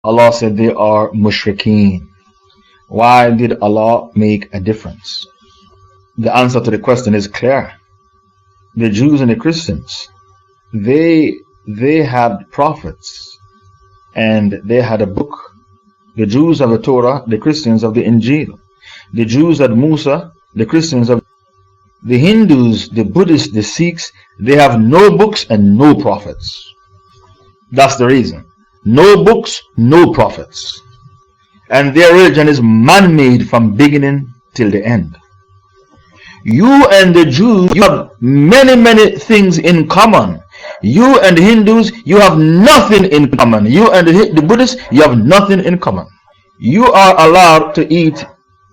Allah said they are mushrikeen. Why did Allah make a difference? The answer to the question is clear. The Jews and the Christians, they had prophets and they had a book. The Jews have the Torah, the Christians have the Injil. The Jews had Musa, the Christians have the Hindus, the Buddhists, the Sikhs. They have no books and no prophets. That's the reason. No books, no prophets. And their religion is man-made from beginning till the end. You and the Jews, you have many things in common. You and the Hindus, you have nothing in common. You and the Buddhists, you have nothing in common. You are allowed to eat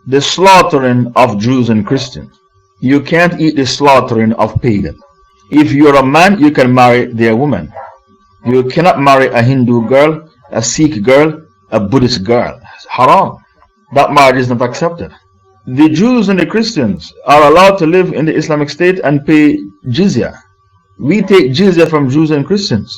the slaughtering of Jews and Christians. You can't eat the slaughtering of pagans. If you're a man, you can marry their woman. You cannot marry a Hindu girl, a Sikh girl, a Buddhist girl. It's haram. That marriage is not accepted. The Jews and the Christians are allowed to live in the Islamic State and pay jizya. We take jizya from Jews and Christians.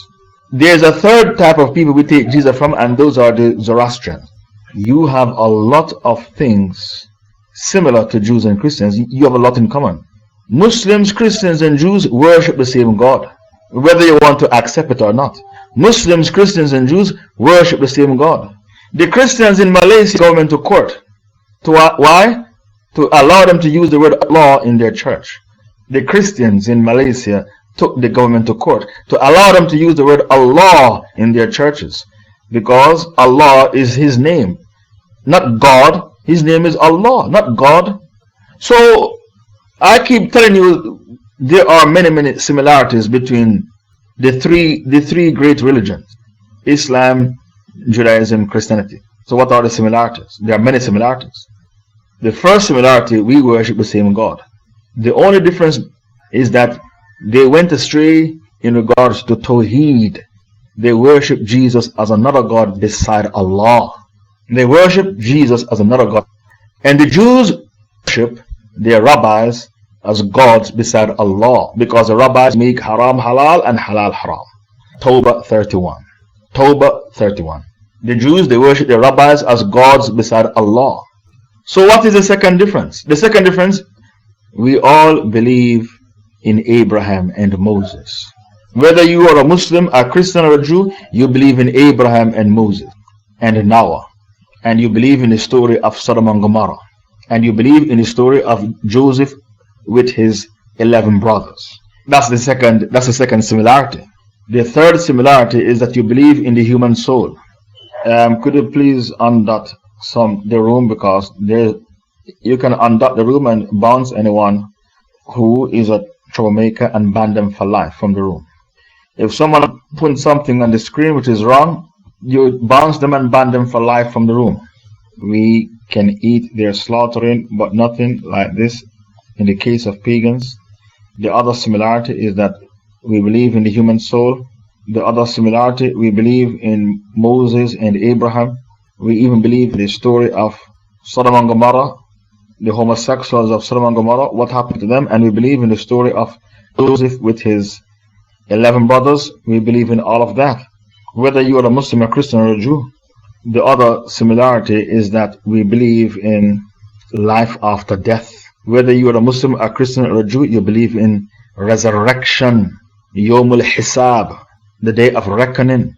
There's a third type of people we take jizya from, and those are the Zoroastrians. You have a lot of things similar to Jews and Christians. You have a lot in common. Muslims, Christians, and Jews worship the same God, whether you want to accept it or not. Muslims, Christians, and Jews worship the same God. The Christians in Malaysia go into court. Why? To allow them to use the word Allah in their church. The Christians in Malaysia took the government to court to allow them to use the word Allah in their churches, because Allah is His name, not God. His name is Allah, not God. So I keep telling you, there are many similarities between the three great religions: Islam, Judaism, Christianity. So what are the similarities? There are many similarities. The first similarity, we worship the same God. The only difference is that they went astray in regards to Tawheed. They worship Jesus as another God beside Allah. They worship Jesus as another God. And the Jews worship their rabbis as gods beside Allah, because the rabbis make haram halal and halal haram. Tawbah 31. Tawbah 31. The Jews, they worship their rabbis as gods beside Allah. So what is the second difference? The second difference, we all believe in Abraham and Moses. Whether you are a Muslim, a Christian, or a Jew, you believe in Abraham and Moses and Noah. And you believe in the story of Sodom and Gomorrah. And you believe in the story of Joseph with his 11 brothers. That's the second similarity. The third similarity is that you believe in the human soul. Could you please undot the room, because you can undot the room and bounce anyone who is a troublemaker and ban them for life from the room. If someone puts something on the screen which is wrong, you bounce them and ban them for life from the room. We can eat their slaughtering, but nothing like this in the case of pagans. The other similarity is that we believe in the human soul. The other similarity, we believe in Moses and Abraham. We even believe in the story of Sodom and Gomorrah, the homosexuals of Sodom and Gomorrah, what happened to them. And we believe in the story of Joseph with his 11 brothers. We believe in all of that. Whether you are a Muslim, a Christian, or a Jew. The other similarity is that we believe in life after death. Whether you are a Muslim, a Christian, or a Jew, you believe in resurrection, Yawmul Hisab, the day of reckoning.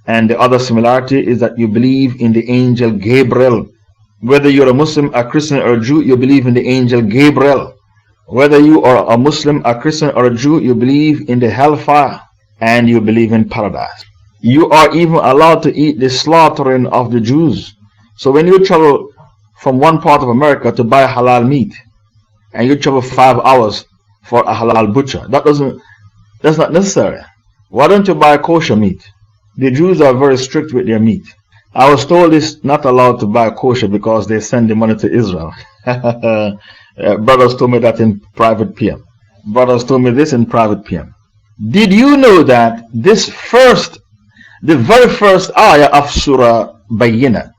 And the other similarity is that you believe in the angel Gabriel. Whether you're a Muslim, a Christian, or a Jew, you believe in the angel Gabriel. Whether you are a Muslim, a Christian, or a Jew, you believe in the hellfire and you believe in paradise. You are even allowed to eat the slaughtering of the Jews. So when you travel from one part of America to buy halal meat, and you travel 5 hours for a halal butcher, that's not necessary. Why don't you buy kosher meat? The Jews are very strict with their meat. I was told it's not allowed to buy kosher because they send the money to Israel. Brothers told me that in private PM. Brothers told me this in private PM. Did you know that the very first ayah of Surah Bayyina,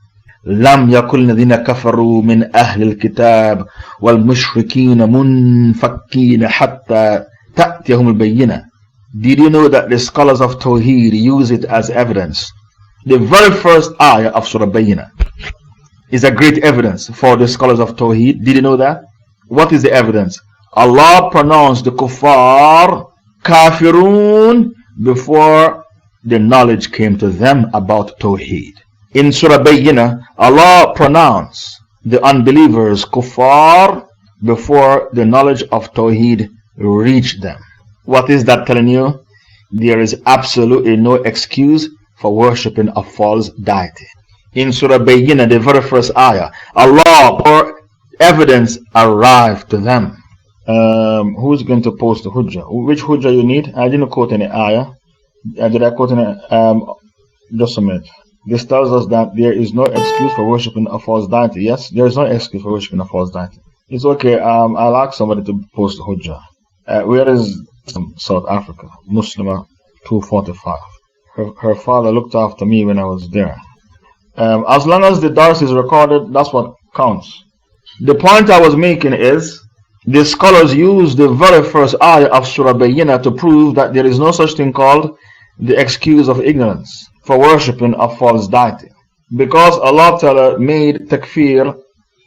لم يكن الذين كفروا من أهل الكتاب والمشركين منفكين حتى تأتيهم البينة. Did you know that the scholars of Tawheed use it as evidence? The very first ayah of Surah Bayyina is a great evidence for the scholars of Tawheed. Did you know that? What is the evidence? Allah pronounced the kuffar kafirun before the knowledge came to them about Tawheed. In Surah Bayyina, Allah pronounced the unbelievers kuffar before the knowledge of Tawheed reached them. What is that telling you? There is absolutely no excuse for worshipping a false deity. In Surah Bayyina, the very first ayah, Allah or evidence arrived to them. Who's going to post the hujjah? Which hujjah you need? I didn't quote any ayah. Did I quote any? Just a minute. This tells us that there is no excuse for worshipping a false deity. Yes, there is no excuse for worshipping a false deity. It's okay. I'll ask somebody to post the hujjah. Where is South Africa? Muslima 245. Her father looked after me when I was there. As long as the dars is recorded, that's what counts. The point I was making is, the scholars use the very first ayah of Surah Bayyina to prove that there is no such thing called the excuse of ignorance for worshipping a false deity. Because Allah Ta'ala made takfir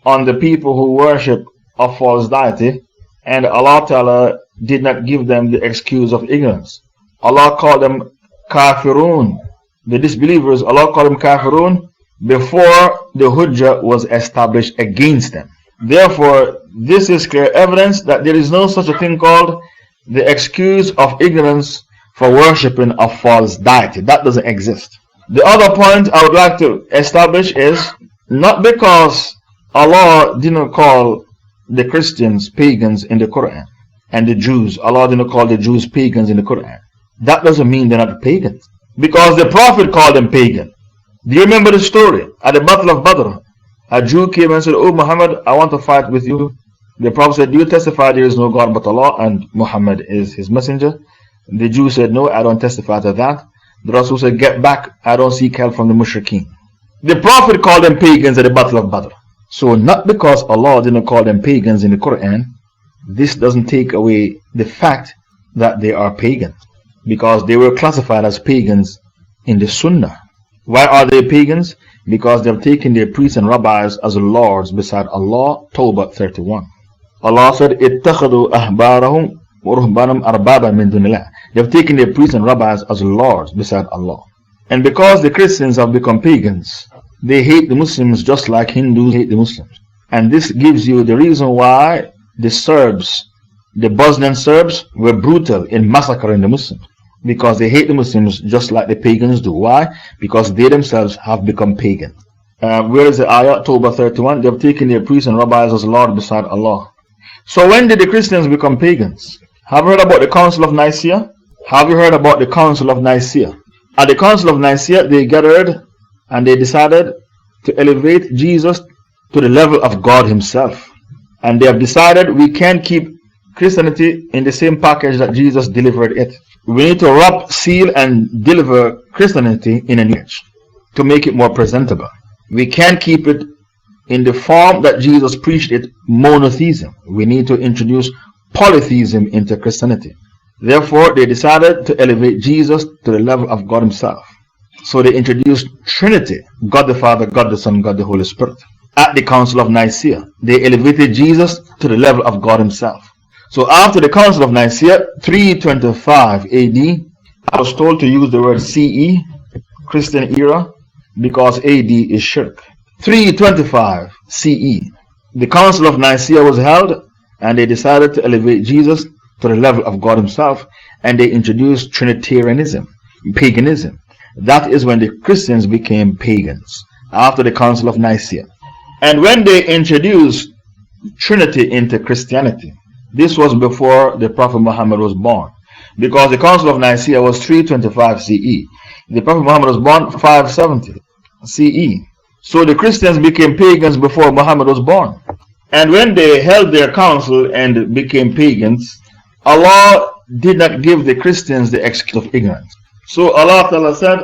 on the people who worship a false deity, and Allah Ta'ala did not give them the excuse of ignorance. Allah called them kafirun. The disbelievers, Allah called them kafirun before the hujjah was established against them. Therefore, this is clear evidence that there is no such a thing called the excuse of ignorance for worshipping a false deity. That doesn't exist. The other point I would like to establish is, not because Allah didn't call the Christians pagans in the Quran, and the Jews, Allah didn't call the Jews pagans in the Quran. That doesn't mean they're not pagans, because the Prophet called them pagan. Do you remember the story? At the Battle of Badr, a Jew came and said, "Oh Muhammad, I want to fight with you." The Prophet said, "Do you testify there is no God but Allah and Muhammad is his messenger?" The Jew said, "No, I don't testify to that." The Rasul said, "Get back, I don't seek help from the mushrikeen." The Prophet called them pagans at the Battle of Badr. So not because Allah didn't call them pagans in the Quran, this doesn't take away the fact that they are pagans, because they were classified as pagans in the Sunnah. Why are they pagans? Because they've taken their priests and rabbis as lords beside Allah. Tawbah 31. Allah said, اتَّخَذُوا أَحْبَارَهُمْ وَرُهْبَانَهُمْ أَرْبَابًا مِنْ دُونِ اللَّهِ. They've taken their priests and rabbis as lords beside Allah. And because the Christians have become pagans, they hate the Muslims just like Hindus hate the Muslims. And this gives you the reason why the Serbs, the Bosnian Serbs, were brutal in massacring the Muslims. Because they hate the Muslims just like the pagans do. Why? Because they themselves have become pagan. Where is the ayah? Tawbah 31. They have taken their priests and rabbis as Lord beside Allah. So when did the Christians become pagans? Have you heard about the Council of Nicaea? Have you heard about the Council of Nicaea? At the Council of Nicaea, they gathered and they decided to elevate Jesus to the level of God Himself. And they have decided we can't keep Christianity in the same package that Jesus delivered it. We need to wrap, seal, and deliver Christianity in an image to make it more presentable. We can't keep it in the form that Jesus preached it, monotheism. We need to introduce polytheism into Christianity. Therefore, they decided to elevate Jesus to the level of God Himself. So they introduced Trinity, God the Father, God the Son, God the Holy Spirit. At the Council of Nicaea, they elevated Jesus to the level of God Himself. So after the Council of Nicaea, 325 AD, I was told to use the word CE, Christian era, because AD is shirk. 325 CE, the Council of Nicaea was held, and they decided to elevate Jesus to the level of God Himself, and they introduced Trinitarianism, paganism. That is when the Christians became pagans, after the Council of Nicaea. And when they introduced Trinity into Christianity, this was before the Prophet Muhammad was born, because the Council of Nicaea was 325 CE. The Prophet Muhammad was born 570 CE. So the Christians became pagans before Muhammad was born. And when they held their council and became pagans, Allah did not give the Christians the excuse of ignorance. So Allah Ta'ala said,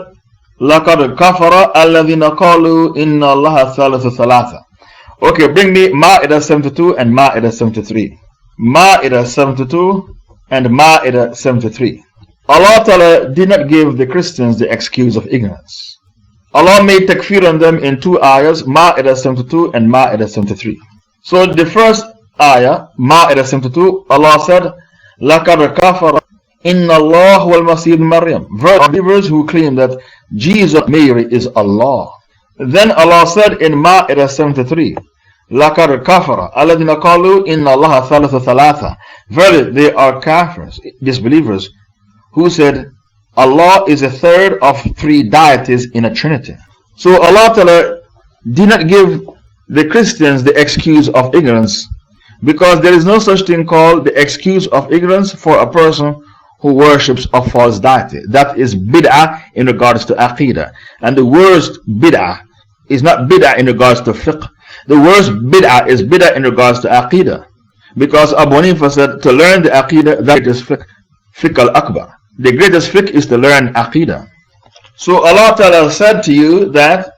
لَقَدْ كَفَرَ الَّذِينَ قَالُوا إِنَّ اللَّهَ ثَالِثُ ثَلَاثَةٍ. Okay, bring me Ma'idah 72 and Ma'idah 73. Ma'idah 72 and Ma'idah 73. Allah Ta'ala did not give the Christians the excuse of ignorance. Allah made takfir on them in two ayahs, Ma'idah 72 and Ma'idah 73. So the first ayah, Ma'idah 72, Allah said, لَقَدْ كَفَرَ إِنَّ اللَّهُ وَالْمَسِيحُ Maryam. Believers who claim that Jesus Mary is Allah. Then Allah said in Ma'idah 73, لَقَدْ كَفَرَ الَّذِينَ قَالُوا إِنَّ اللَّهَ ثَالِثُ ثَلَاثَةٍ. Verily, they are kafirs, disbelievers, who said Allah is a third of three deities in a trinity. So Allah Ta'ala did not give the Christians the excuse of ignorance, because there is no such thing called the excuse of ignorance for a person who worships a false deity. That is bid'ah in regards to aqidah. And the worst bid'ah is not bid'ah in regards to fiqh. The worst bid'ah is bid'ah in regards to aqidah. Because Abu Hanifa said to learn the aqidah, that is fiqh al-akbar. The greatest fiqh is to learn aqidah. So Allah Ta'ala said to you that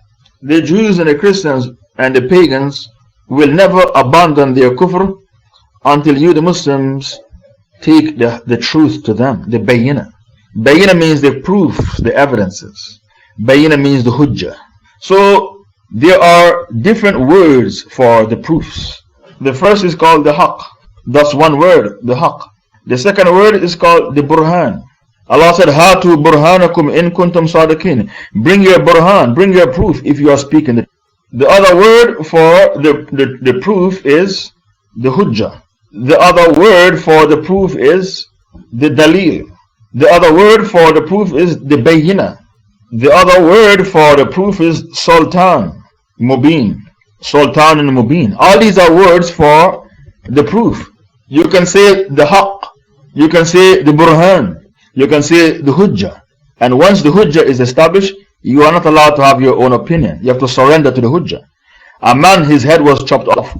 the Jews and the Christians and the pagans will never abandon their kufr until you, the Muslims, take the truth to them, the bayyina. Bayyina means the proofs, the evidences. Bayyina means the hujjah. So there are different words for the proofs. The first is called the haqq. That's one word, the haqq. The second word is called the burhan. Allah said, Hatu burhanakum in kuntum sadiqin. Bring your burhan, bring your proof if you are speaking. The other word for the proof is the hujjah. The other word for the proof is the dalil. The other word for the proof is the bayyina. The other word for the proof is sultan, mubin. Sultan and mubin. All these are words for the proof. You can say the haqq, you can say the burhan, you can say the hujjah. And once the hujjah is established, you are not allowed to have your own opinion. You have to surrender to the hujjah. A man, his head was chopped off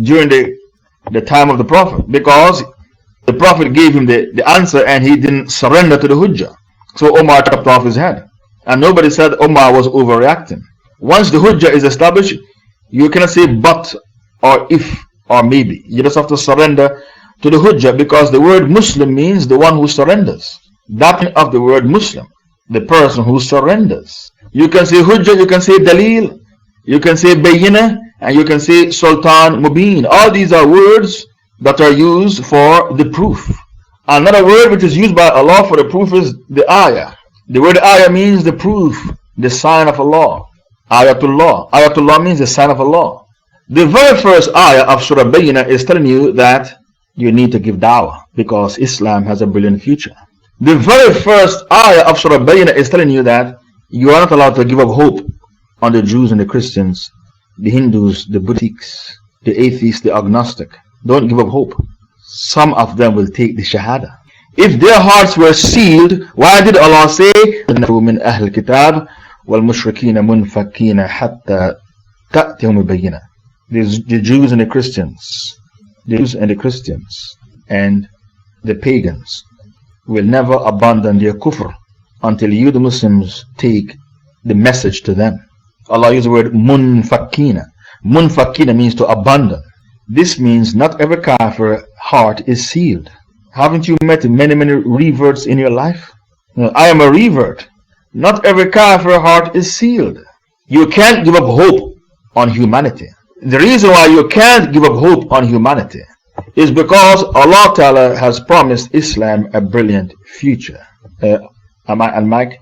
during the time of the Prophet, because the Prophet gave him the answer and he didn't surrender to the hujjah. So Umar chopped off his head. And nobody said Umar was overreacting. Once the hujjah is established, you cannot say but or if or maybe. You just have to surrender to the hujjah, because the word Muslim means the one who surrenders. That of the word Muslim, the person who surrenders. You can say hujjah, you can say dalil, you can say bayyina, and you can say sultan mubin. All these are words that are used for the proof. Another word which is used by Allah for the proof is the ayah. The word ayah means the proof, the sign of Allah. Ayatullah. Ayatullah means the sign of Allah. The very first ayah of Surah Bayyina is telling you that you need to give da'wah, because Islam has a brilliant future. The very first ayah of Surah Bayyina is telling you that you are not allowed to give up hope on the Jews and the Christians, the Hindus, the Buddhists, the atheists, the agnostic. Don't give up hope. Some of them will take the Shahada. If their hearts were sealed, why did Allah say, مِنْ أَهْلِ الْكِتَابِ وَالْمُشْرِكِينَ مُنْفَكِينَ حَتَّى تَأْتِهُمُ الْبَيِّنَةُ? The Jews and the Christians, and the pagans will never abandon their kufr until you, the Muslims, take the message to them. Allah used the word munfakina. Munfakina means to abandon. This means not every kafir heart is sealed. Haven't you met many reverts in your life? I am a revert. Not every kafir heart is sealed. You can't give up hope on humanity. The reason why you can't give up hope on humanity is because Allah Ta'ala has promised Islam a brilliant future. Mike?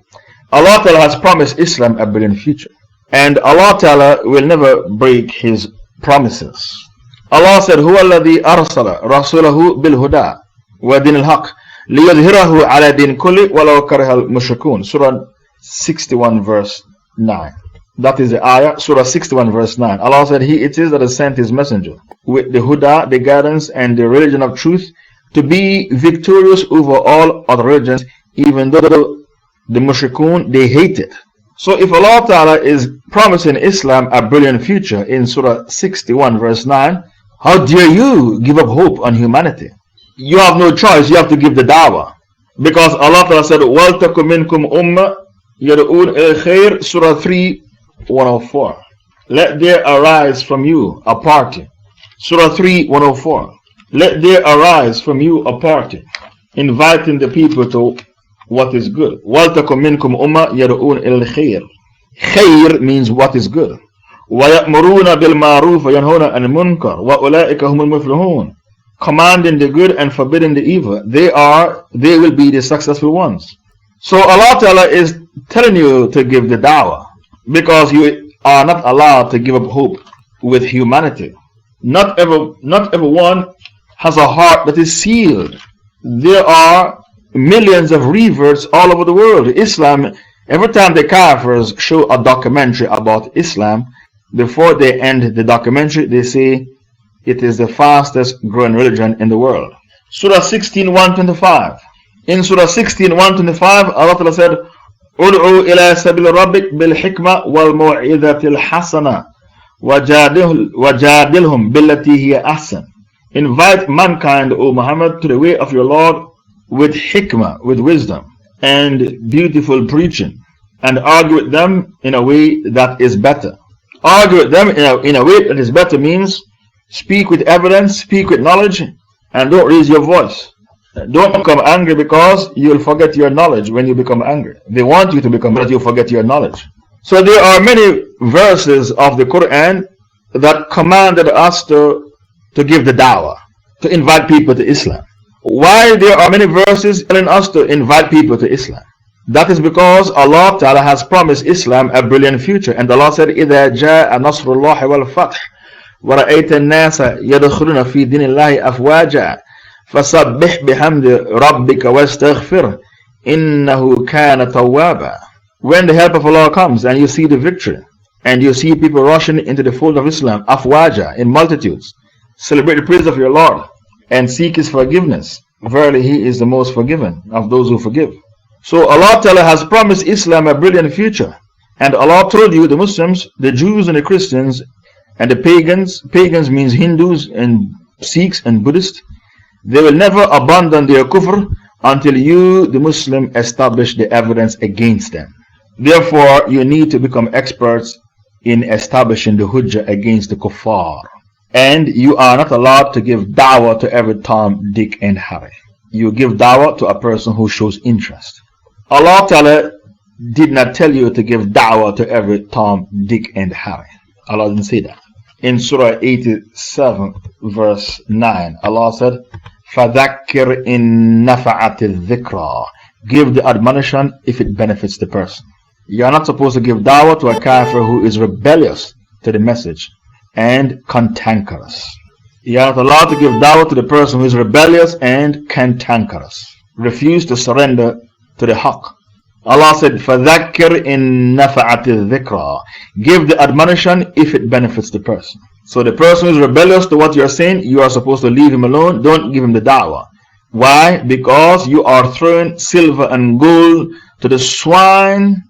Allah Ta'ala has promised Islam a brilliant future. And Allah Ta'ala will never break His promises. Allah said, هُوَ الَّذِي أَرْسَلَ رَسُولَهُ بِالْهُدَى وَدِينِ الْحَقِّ لِيُظْهِرَهُ عَلَى دِينِ كُلِّ وَلَوْ كَرِهَ الْمُشْرِكُونَ. Surah 61 verse 9. That is the ayah, Surah 61 verse 9. Allah said, He it is that has sent His messenger with the huda, the guidance and the religion of truth, to be victorious over all other religions, even though the mushrikun, they hate it. So if Allah Ta'ala is promising Islam a brilliant future in Surah 61 verse 9, how dare you give up hope on humanity? You have no choice, you have to give the da'wah. Because Allah Ta'ala said, وَلْتَكُمْ مِنْكُمْ أُمَّةٌ يَدْعُونَ إِلَى الْخَيْرِ, Surah 3 104. Let there arise from you a party. Surah 3 104. Let there arise from you a party, inviting the people to what is good. وَلْتَكُمْ مِنْكُمْ أُمَّةٌ يَدْعُونَ إِلَى الْخَيْرِ. Khair means what is good. وَيَأْمُرُونَ بِالْمَعْرُوفِ وَيَنْهُونَ عَنِ الْمُنْكَرِ وَأُولَٰئِكَ هُمُ الْمُفْلِحُونَ. Commanding the good and forbidding the evil. They will be the successful ones. So Allah Ta'ala is telling you to give the da'wah, because you are not allowed to give up hope with humanity. Not everyone has a heart that is sealed. There are millions of reverts all over the world. Islam, every time the Kafirs show a documentary about Islam, before they end the documentary, they say it is the fastest growing religion in the world. Surah 16:125. In Surah 16:125, Allah Ta'ala said, "Ud'u ila sabil rabbik bil hikmah wal maw'izatil hasana wajadilhum billati hiya ahsan." Invite mankind, O Muhammad, to the way of your Lord with hikmah, with wisdom, and beautiful preaching, and argue with them in a way that is better. Argue with them in a way that is better means speak with evidence, speak with knowledge, and don't raise your voice. Don't become angry, because you'll forget your knowledge when you become angry. They want you to become, but you'll forget your knowledge. So there are many verses of the Quran that commanded us to give the da'wah, to invite people to Islam. Why there are many verses telling us to invite people to Islam? That is because Allah Ta'ala has promised Islam a brilliant future. And Allah said, إِذَا جَاءَ نَصْرُ اللَّهِ وَالْفَتْحِ وَرَأَيْتَ النَّاسَ يَدْخُلُونَ فِي دِينِ اللَّهِ أَفْوَاجًا فَسَبِّحْ بِحَمْدِ رَبِّكَ وَاسْتَغْفِرْهُ إِنَّهُ كَانَ تَوَّابًا. When the help of Allah comes and you see the victory, and you see people rushing into the fold of Islam, afwaja, in multitudes, celebrate the praise of your Lord and seek His forgiveness. Verily, He is the most forgiving of those who forgive. So Allah Ta'ala has promised Islam a brilliant future. And Allah told you, the Muslims, the Jews and the Christians, and the pagans, pagans means Hindus and Sikhs and Buddhists, they will never abandon their kufr until you, the Muslim, establish the evidence against them. Therefore, you need to become experts in establishing the hujjah against the kuffar. And you are not allowed to give da'wah to every Tom, Dick, and Harry. You give da'wah to a person who shows interest. Allah Ta'ala did not tell you to give da'wah to every Tom, Dick, and Harry. Allah didn't say that. In Surah 87, verse 9, Allah said, فَذَكِّرْ إِن نَفَعَتِ الذِّكْرَى. Give the admonition if it benefits the person. You are not supposed to give da'wah to a kafir who is rebellious to the message and cantankerous. You are not allowed to give da'wah to the person who is rebellious and cantankerous. Refuse to surrender to the haqq. Allah said, فَذَكِّرْ إِن نَفَعَتِ الذِّكْرَى. Give the admonition if it benefits the person. So the person who is rebellious to what you are saying, you are supposed to leave him alone. Don't give him the da'wah. Why? Because you are throwing silver and gold to the swine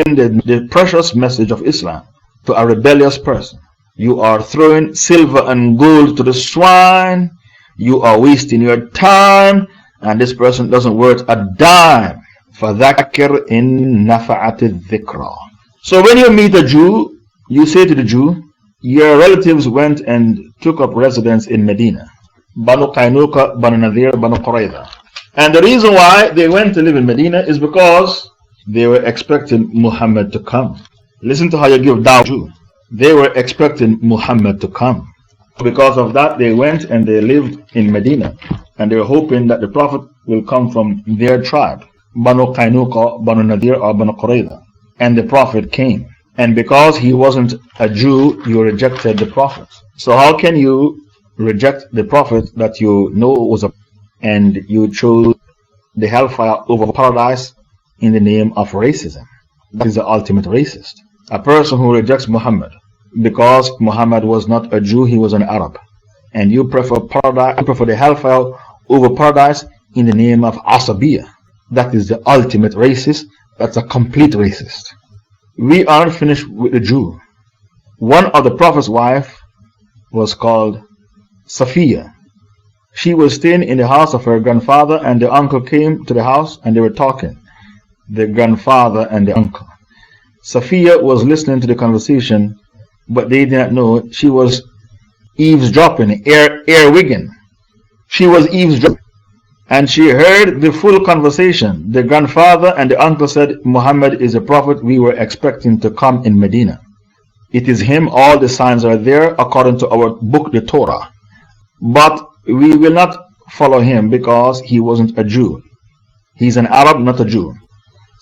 in the precious message of Islam to a rebellious person. You are throwing silver and gold to the swine. You are wasting your time, and this person doesn't worth a dime. فَذَكِّرْ إِن نَفَعَتِ الذِّكْرَى. So when you meet a Jew, you say to the Jew, your relatives went and took up residence in Medina. Banu Qaynuqa, Banu Nadir, Banu Qurayza. And the reason why they went to live in Medina is because they were expecting Muhammad to come. Listen to how you give da'wah to a Jew. They were expecting Muhammad to come. Because of that, they went and they lived in Medina. And they were hoping that the Prophet will come from their tribe. Banu Qaynuqa, Banu Nadir, or Banu Qurayza. And the Prophet came. And because he wasn't a Jew, you rejected the Prophet. So how can you reject the Prophet that you know was a, and you chose the hellfire over paradise in the name of racism? That is the ultimate racist. A person who rejects Muhammad because Muhammad was not a Jew, he was an Arab. And you prefer paradise, you prefer the hellfire over paradise in the name of Asabiyah. That is the ultimate racist. That's a complete racist. We aren't finished with the Jew. One of the Prophet's wife was called Safiya. She was staying in the house of her grandfather, and the uncle came to the house and they were talking. The grandfather and the uncle. Safiya was listening to the conversation, but they did not know she was eavesdropping, earwigging. She was eavesdropping. And she heard the full conversation. The grandfather and the uncle said, Muhammad is a prophet we were expecting to come in Medina. It is him, all the signs are there according to our book, the Torah. But we will not follow him because he wasn't a Jew. He's an Arab, not a Jew.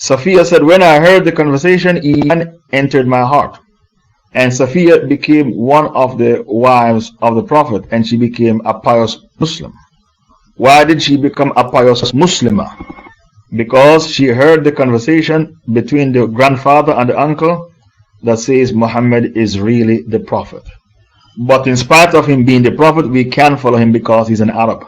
Safiya said, when I heard the conversation, Iman entered my heart. And Safiya became one of the wives of the Prophet, and she became a pious Muslim. Why did she become a pious Muslimah? Because she heard the conversation between the grandfather and the uncle that says Muhammad is really the Prophet. But in spite of him being the Prophet, we can't follow him because he's an Arab,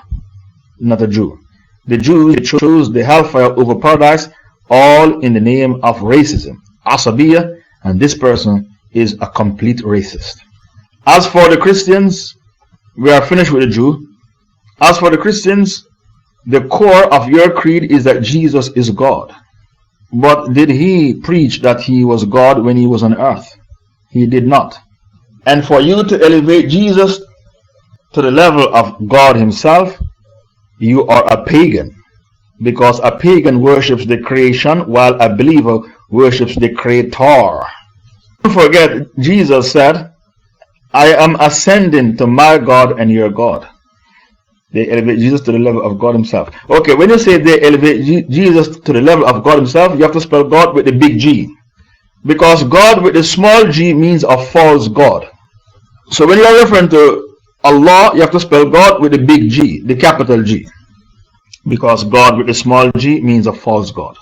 not a Jew. The Jews chose the hellfire over paradise, all in the name of racism, Asabiya, and this person is a complete racist. As for the Christians, we are finished with the Jew. As for the Christians, the core of your creed is that Jesus is God. But did he preach that he was God when he was on earth? He did not. And for you to elevate Jesus to the level of God himself, you are a pagan. Because a pagan worships the creation while a believer worships the Creator. Don't forget, Jesus said, I am ascending to my God and your God. They elevate Jesus to the level of God himself. Okay, when you say they elevate Jesus to the level of God himself, you have to spell God with the big G. Because God with the small g means a false God. So when you are referring to Allah, you have to spell God with the big G, the capital G. Because God with the small g means a false God.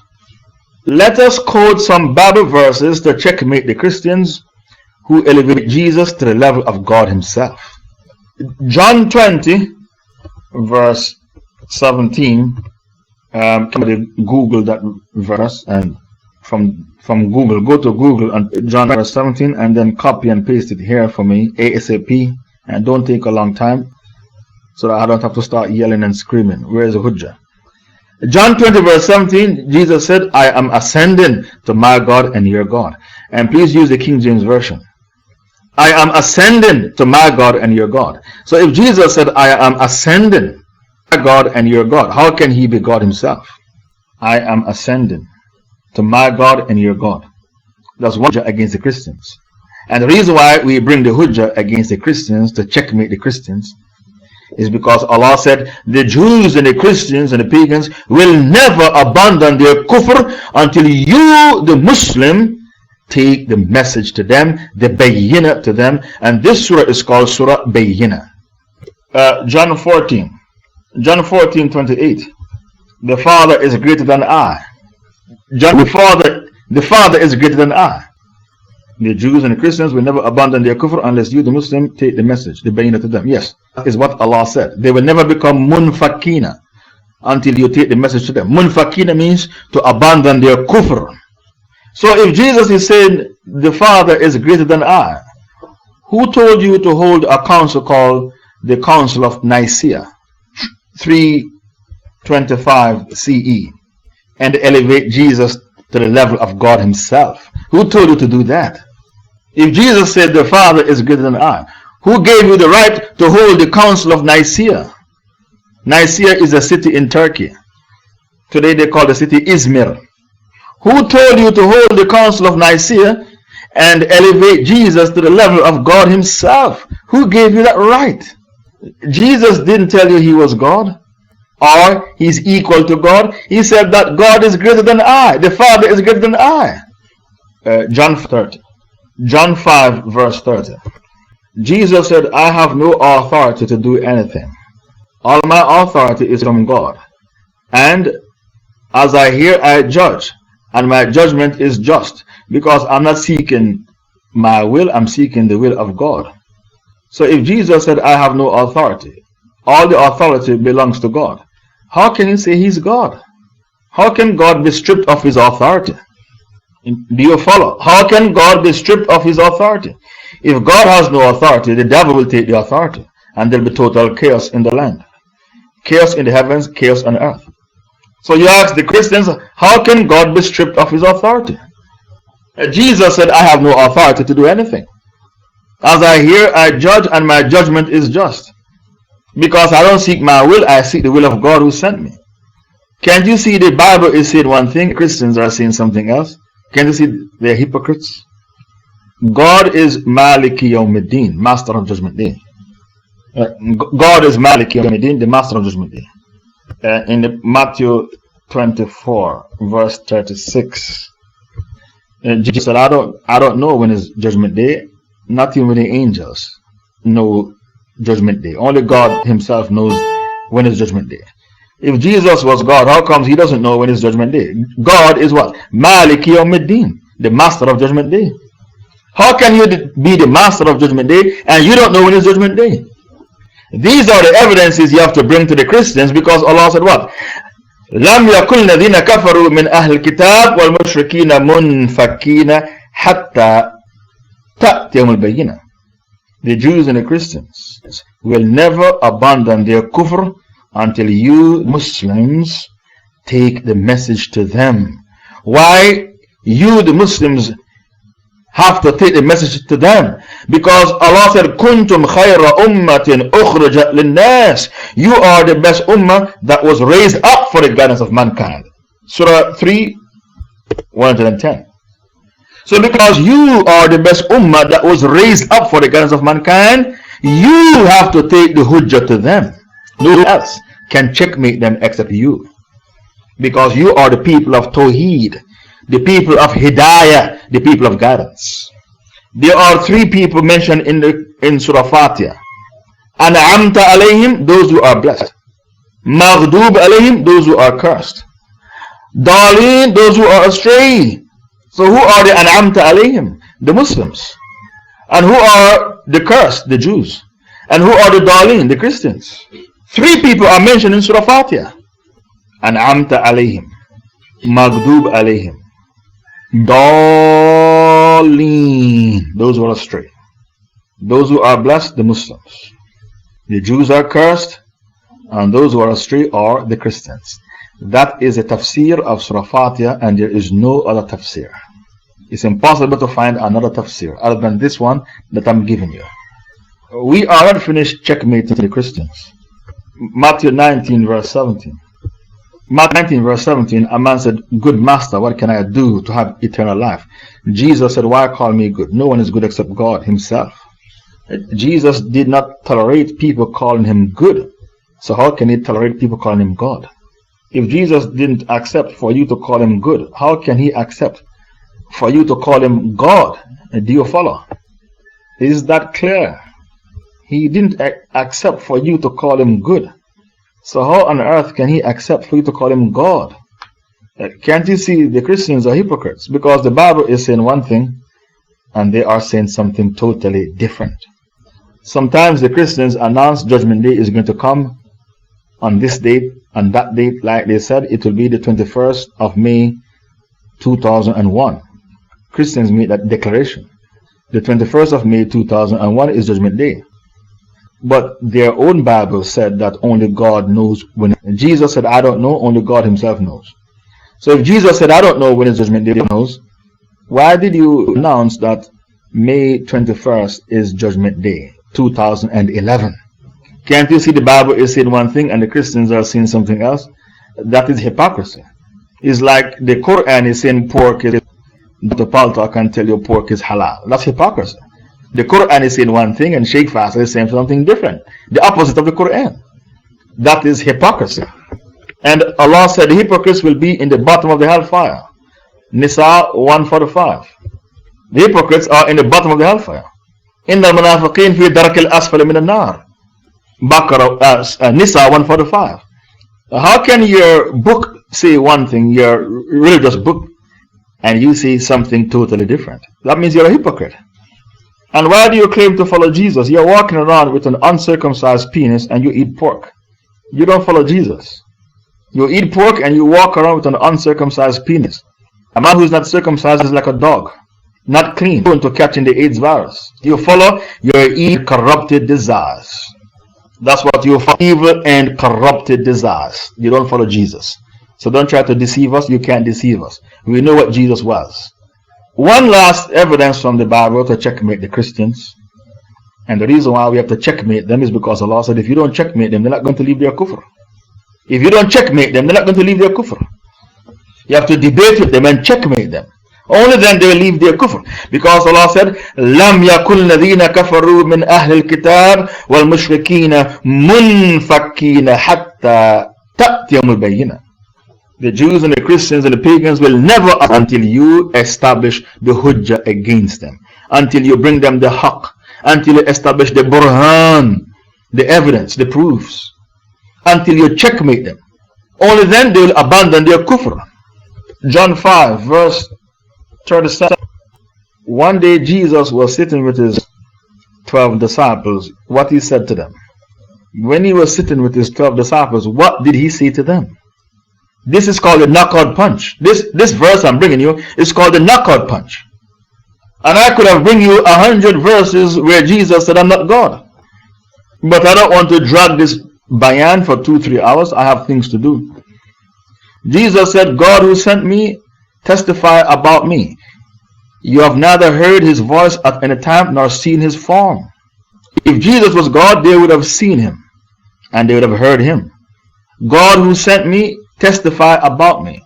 Let us quote some Bible verses to checkmate the Christians who elevate Jesus to the level of God himself. John 20, verse 17. Somebody Google that verse, and from Google, go to Google and John verse 17 and then copy and paste it here for me ASAP, and don't take a long time so that I don't have to start yelling and screaming. Where is the Hujjah? John 20 verse 17, Jesus said, I am ascending to my God and your God. And please use the King James Version. I am ascending to my God and your God. So if Jesus said, I am ascending to my God and your God, how can he be God himself? I am ascending to my God and your God. That's one Hujjah against the Christians. And the reason why we bring the Hujjah against the Christians to checkmate the Christians is because Allah said the Jews and the Christians and the pagans will never abandon their kufr until you, the Muslim, take the message to them, the bayyina to them. And this surah is called Surah Bayyina. John 14:28. The Father is greater than I. The Father is greater than I. The Jews and the Christians will never abandon their kufr unless you, the Muslim, take the message, the bayyina to them. Yes, that is what Allah said. They will never become munfakina until you take the message to them. Munfakina means to abandon their kufr. So if Jesus is saying the Father is greater than I, who told you to hold a council called the Council of Nicaea 325 CE and elevate Jesus to the level of God himself? Who told you to do that? If Jesus said the Father is greater than I, who gave you the right to hold the Council of Nicaea? Nicaea is a city in Turkey. Today they call the city Izmir. Who told you to hold the Council of Nicaea and elevate Jesus to the level of God himself? Who gave you that right? Jesus didn't tell you he was God or he's equal to God. He said that God is greater than I. The Father is greater than I. John 5 verse 30. Jesus said, I have no authority to do anything. All my authority is from God. And as I hear, I judge. And my judgment is just. Because I'm not seeking my will, I'm seeking the will of God. So if Jesus said, I have no authority, all the authority belongs to God, how can you say he's God? How can God be stripped of his authority? Do you follow? How can God be stripped of his authority? If God has no authority, the devil will take the authority, and there will be total chaos in the land. Chaos in the heavens, chaos on earth. So you ask the Christians, how can God be stripped of his authority? Jesus said, I have no authority to do anything. As I hear, I judge, and my judgment is just. Because I don't seek my will, I seek the will of God who sent me. Can't you see the Bible is saying one thing, Christians are saying something else? Can't you see they're hypocrites? God is Maliki Yawmiddin, Master of Judgment Day. God is Maliki Yawmiddin, the Master of Judgment Day. In Matthew 24, verse 36, Jesus said, I don't know when is Judgment Day, not even the angels know Judgment Day. Only God Himself knows when is Judgment Day. If Jesus was God, how comes He doesn't know when is Judgment Day? God is what? Maliki Yawmiddin, the Master of Judgment Day. How can you be the Master of Judgment Day and you don't know when is Judgment Day? These are the evidences you have to bring to the Christians, because Allah said what? لم يكن الذين كفروا من أهل الكتاب والمشركين منفكين حتى تأتيهم البينة. The Jews and the Christians will never abandon their kufr until you Muslims take the message to them. Why you the Muslims have to take the message to them? Because Allah said, Kuntum khayra ummatin ukhrajat linnas. You are the best ummah that was raised up for the guidance of mankind. Surah 3, 110. So because you are the best ummah that was raised up for the guidance of mankind, you have to take the hujjah to them. No one else can checkmate them except you. Because you are the people of Tawheed, the people of Hidayah, the people of guidance. There are three people mentioned in Surah Fatiha. An'amta alayhim, those who are blessed. Maghdub alayhim, those who are cursed. Daleen, those who are astray. So who are the An'amta alayhim? The Muslims. And who are the cursed? The Jews. And who are the Daleen? The Christians. Three people are mentioned in Surah Fatiha. An'amta alayhim, Maghdub alayhim, Daleen, those who are astray. Those who are blessed, the Muslims. The Jews are cursed, and those who are astray are the Christians. That is a tafsir of Surah Fatiha, and there is no other tafsir. It's impossible to find another tafsir other than this one that I'm giving you. We are not finished checkmating the Christians. Matthew 19 verse 17. Matthew 19 verse 17, a man said, Good master, what can I do to have eternal life? Jesus said, Why call me good? No one is good except God Himself. Jesus did not tolerate people calling Him good. So how can He tolerate people calling Him God? If Jesus didn't accept for you to call Him good, how can He accept for you to call Him God? Do you follow? Is that clear? He didn't accept for you to call Him good. So how on earth can He accept for you to call Him God? Can't you see the Christians are hypocrites? Because the Bible is saying one thing and they are saying something totally different. Sometimes the Christians announce Judgment Day is going to come on this date and that date, like they said, it will be the 21st of May 2001. Christians made that declaration. The 21st of May 2001 is Judgment Day. But their own Bible said that only God knows when. Jesus said, I don't know, only God Himself knows. So if Jesus said, I don't know when His Judgment Day knows, why did you announce that May 21st is Judgment Day 2011? Can't you see the Bible is saying one thing and the Christians are saying something else? That is hypocrisy. It's like the Quran is saying pork is. Dr. Palta can tell you pork is halal. That's hypocrisy. The Quran is saying one thing and Shaykh Faisal is saying something different. The opposite of the Quran. That is hypocrisy. And Allah said the hypocrites will be in the bottom of the hellfire. Nisa 145. The hypocrites are in the bottom of the hellfire. Inna al-munafiqeen fi darak al-asfali min al-nar. Baqarah, Nisa 145. How can your book say one thing, your religious book, and you say something totally different? That means you're a hypocrite. And why do you claim to follow Jesus? You're walking around with an uncircumcised penis and you eat pork. You don't follow Jesus. You eat pork and you walk around with an uncircumcised penis. A man who's not circumcised is like a dog, not clean, prone to catching the AIDS virus. You follow your evil, corrupted desires. That's what you follow, evil and corrupted desires. You don't follow Jesus. So don't try to deceive us. You can't deceive us. We know what Jesus was. One last evidence from the Bible to checkmate the Christians. And the reason why we have to checkmate them is because Allah said if you don't checkmate them, they're not going to leave their kufr. If you don't checkmate them, they're not going to leave their kufr. You have to debate with them and checkmate them. Only then they will leave their kufr. Because Allah said, لَمْ يَكُنْ الَّذِينَ كَفَرُوا مِنْ أَهْلِ الْكِتَابِ وَالْمُشْرِكِينَ مُنْفَكِّينَ حَتَّى تَأْتِيَهُمُ الْبَيِّنَةُ. The Jews and the Christians and the pagans will never, until you establish the hujjah against them, until you bring them the haqq, until you establish the burhan, the evidence, the proofs, until you checkmate them. Only then they will abandon their kufr. John 5 verse 37. One day Jesus was sitting with his 12 disciples. What he said to them? When he was sitting with his 12 disciples, what did he say to them? This is called a knockout punch. This verse I'm bringing you is called a knockout punch. And I could have bring you 100 verses where Jesus said, I'm not God. But I don't want to drag this bayan for 2-3 hours. I have things to do. Jesus said, God who sent me testify about me. You have neither heard his voice at any time nor seen his form. If Jesus was God, they would have seen him and they would have heard him. God who sent me testify about me.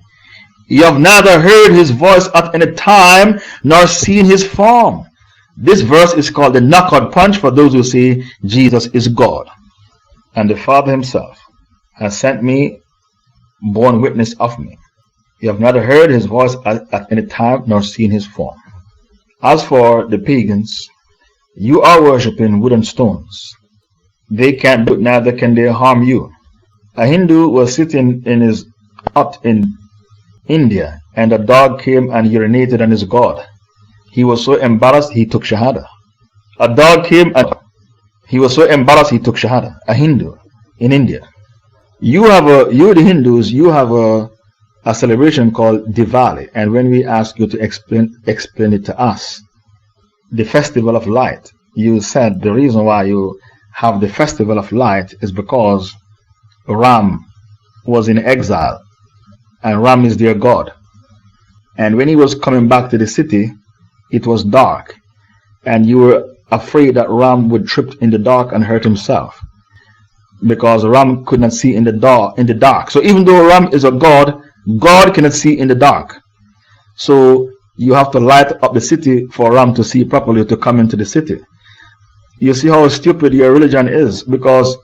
You have neither heard his voice at any time nor seen his form. This verse is called the knockout punch for those who say Jesus is God. And the Father himself has sent me, borne witness of me. You have neither heard his voice at any time nor seen his form. As for the pagans, you are worshipping wooden stones. They can't do it, neither can they harm you. A Hindu was sitting in his hut in India, and a dog came and urinated on his god. He was so embarrassed he took shahada. A dog came and he was so embarrassed he took shahada. A Hindu in India. You the Hindus, you have a celebration called Diwali, and when we ask you to explain it to us, the festival of light, you said the reason why you have the festival of light is because Ram was in exile, and Ram is their god. And when he was coming back to the city, it was dark, and you were afraid that Ram would trip in the dark and hurt himself, because Ram could not see in the dark. So even though Ram is a god, God cannot see in the dark. So you have to light up the city for Ram to see properly, to come into the city. You see how stupid your religion is, because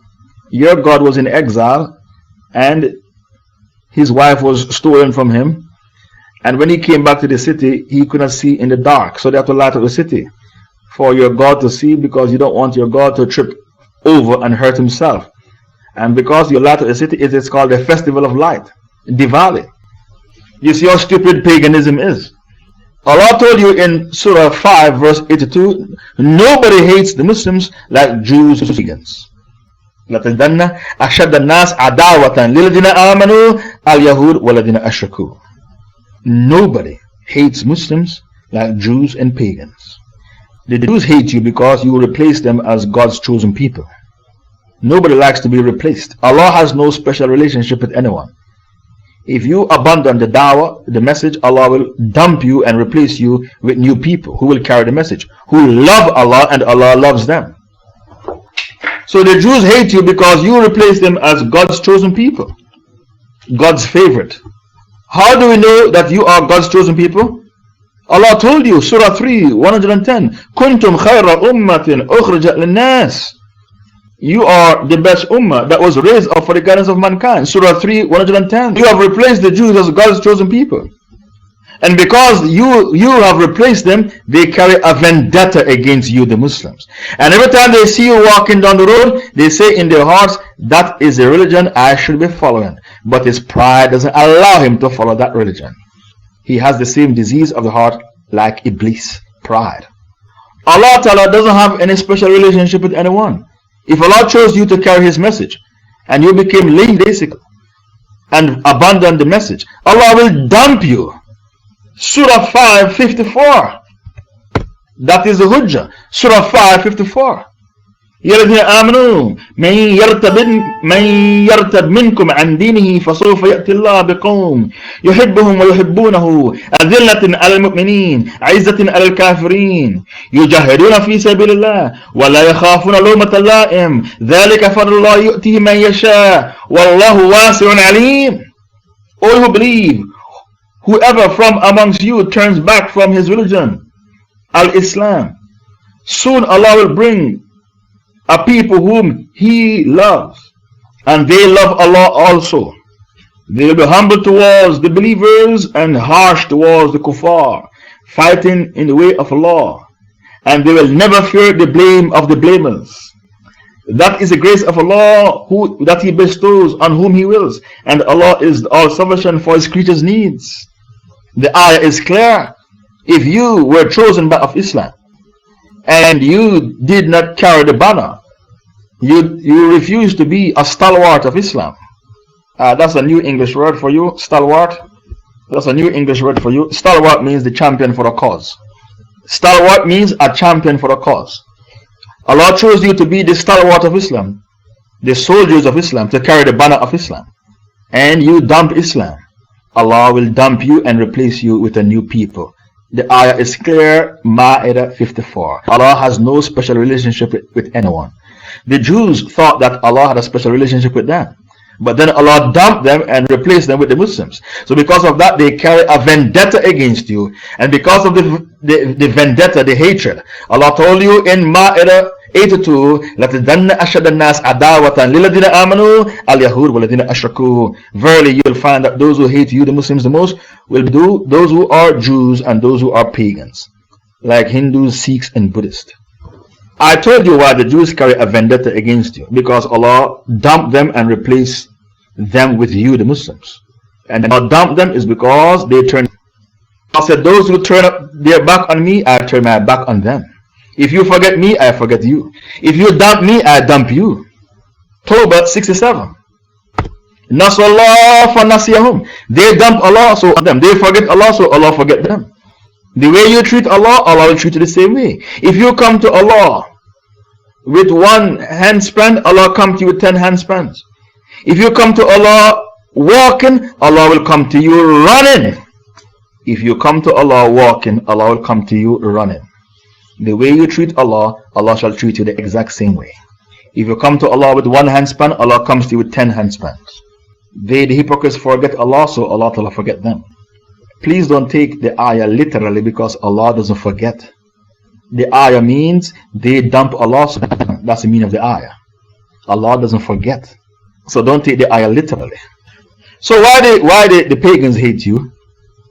your God was in exile and his wife was stolen from him, and when he came back to the city he could not see in the dark. So they have to light up the city for your God to see, because you don't want your God to trip over and hurt himself. And because you light up the city, it is called the festival of light, Diwali. You see how stupid paganism is. Allah told you in Surah 5 verse 82, nobody hates the Muslims like Jews and pagans. لَتَجْدَنَّ أَشَدَّ النَّاسِ عَدَاوَةً لِلَّذِينَ آمَنُوا الْيَهُودُ وَالَّذِينَ أَشْرَكُوا. Nobody hates Muslims like Jews and pagans. The Jews hate you because you replace them as God's chosen people. Nobody likes to be replaced. Allah has no special relationship with anyone. If you abandon the dawah, the message, Allah will dump you and replace you with new people who will carry the message, who love Allah and Allah loves them. So the Jews hate you because you replace them as God's chosen people, God's favorite. How do we know that you are God's chosen people? Allah told you, Surah 3, 110, كُنْتُمْ خَيْرَ أُمَّةٍ أُخْرِجَتْ لِلنَّاسِ. You are the best ummah that was raised up for the guidance of mankind. Surah 3, 110. You have replaced the Jews as God's chosen people. And because you have replaced them, they carry a vendetta against you, the Muslims. And every time they see you walking down the road, they say in their hearts, that is a religion I should be following. But his pride doesn't allow him to follow that religion. He has the same disease of the heart like Iblis, pride. Allah Ta'ala doesn't have any special relationship with anyone. If Allah chose you to carry his message and you became lazy and abandoned the message, Allah will dump you. Surah 5:54. That is the Hujjah. Surah 5:54. يا الذين آمنوا من يرتد منكم عن دينه فسوف يأتي الله بقوم يحبهم ويحبونه أذلة على المؤمنين عزة على الكافرين يجاهدون في سبيل الله ولا يخافون لومة لائم ذلك فضل الله يؤتيه من يشاء والله واسع عليم. All who believe, whoever from amongst you turns back from his religion, al-Islam, soon Allah will bring a people whom He loves, and they love Allah also. They will be humble towards the believers and harsh towards the kuffar, fighting in the way of Allah, and they will never fear the blame of the blamers. That is the grace of Allah that He bestows on whom He wills, and Allah is all sufficient for His creatures' needs. The ayah is clear. If you were chosen by of Islam and you did not carry the banner, you refuse to be a stalwart of Islam. That's a new English word for you, stalwart. That's a new English word for you. Stalwart means the champion for a cause. Stalwart means a champion for a cause. Allah chose you to be the stalwart of Islam, the soldiers of Islam, to carry the banner of Islam. And you dump Islam. Allah will dump you and replace you with a new people. The ayah is clear, Ma'idah 54. Allah has no special relationship with anyone. The Jews thought that Allah had a special relationship with them, but then Allah dumped them and replaced them with the Muslims. So because of that, they carry a vendetta against you, and because of the vendetta, the hatred, Allah told you in Ma'idah 82, لَتَدَنَّ أَشَدَ النَّاسِ عَدَاوَةً لِلَّذِينَ آمَنُوا الْيَهُودُ وَالَّذِينَ أَشْرَكُوا. Verily you will find that those who hate you, the Muslims, the most will do those who are Jews and those who are pagans, like Hindus, Sikhs and Buddhists. I told you why the Jews carry a vendetta against you, because Allah dumped them and replaced them with you, the Muslims. And Allah dumped them is because they turned. Allah said, those who turn up their back on me, I turn my back on them. If you forget me, I forget you. If you dump me, I dump you. Tawbah 67. Nasallah fa nasiyahum. They dump Allah, so them. They forget Allah, so Allah forget them. The way you treat Allah, Allah will treat you the same way. If you come to Allah with one handspan, Allah comes to you with 10 handspans. If you come to Allah walking, Allah will come to you running. If you come to Allah walking, Allah will come to you running. The way you treat Allah, Allah shall treat you the exact same way. If you come to Allah with one handspan, Allah comes to you with 10 handspans. They, the hypocrites, forget Allah, so Allah Ta'ala forget them. Please don't take the ayah literally, because Allah doesn't forget. The ayah means they dump Allah, so that's the meaning of the ayah. Allah doesn't forget. So don't take the ayah literally. So why the pagans hate you?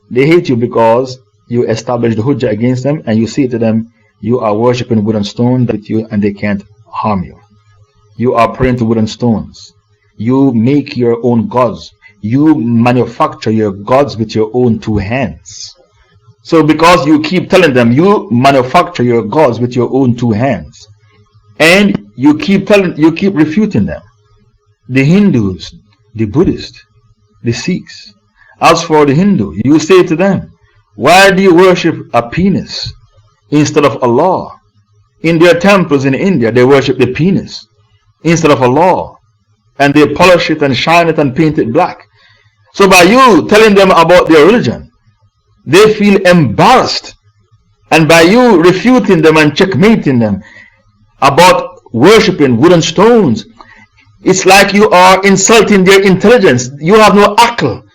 They hate you because you establish the hujjah against them, and you say to them, you are worshipping wood and stone with you, and they can't harm you. You are praying to wood and stones. You make your own gods. You manufacture your gods with your own 2 hands. So because you keep telling them you manufacture your gods with your own 2 hands, and you keep refuting them, the Hindus, the Buddhists, the Sikhs. As for the Hindu, you say to them, why do you worship a penis instead of Allah? In their temples in India, they worship the penis instead of Allah, and they polish it and shine it and paint it black. So by you telling them about their religion, they feel embarrassed, and by you refuting them and checkmating them about worshipping wooden stones, it's like you are insulting their intelligence. You have no akal.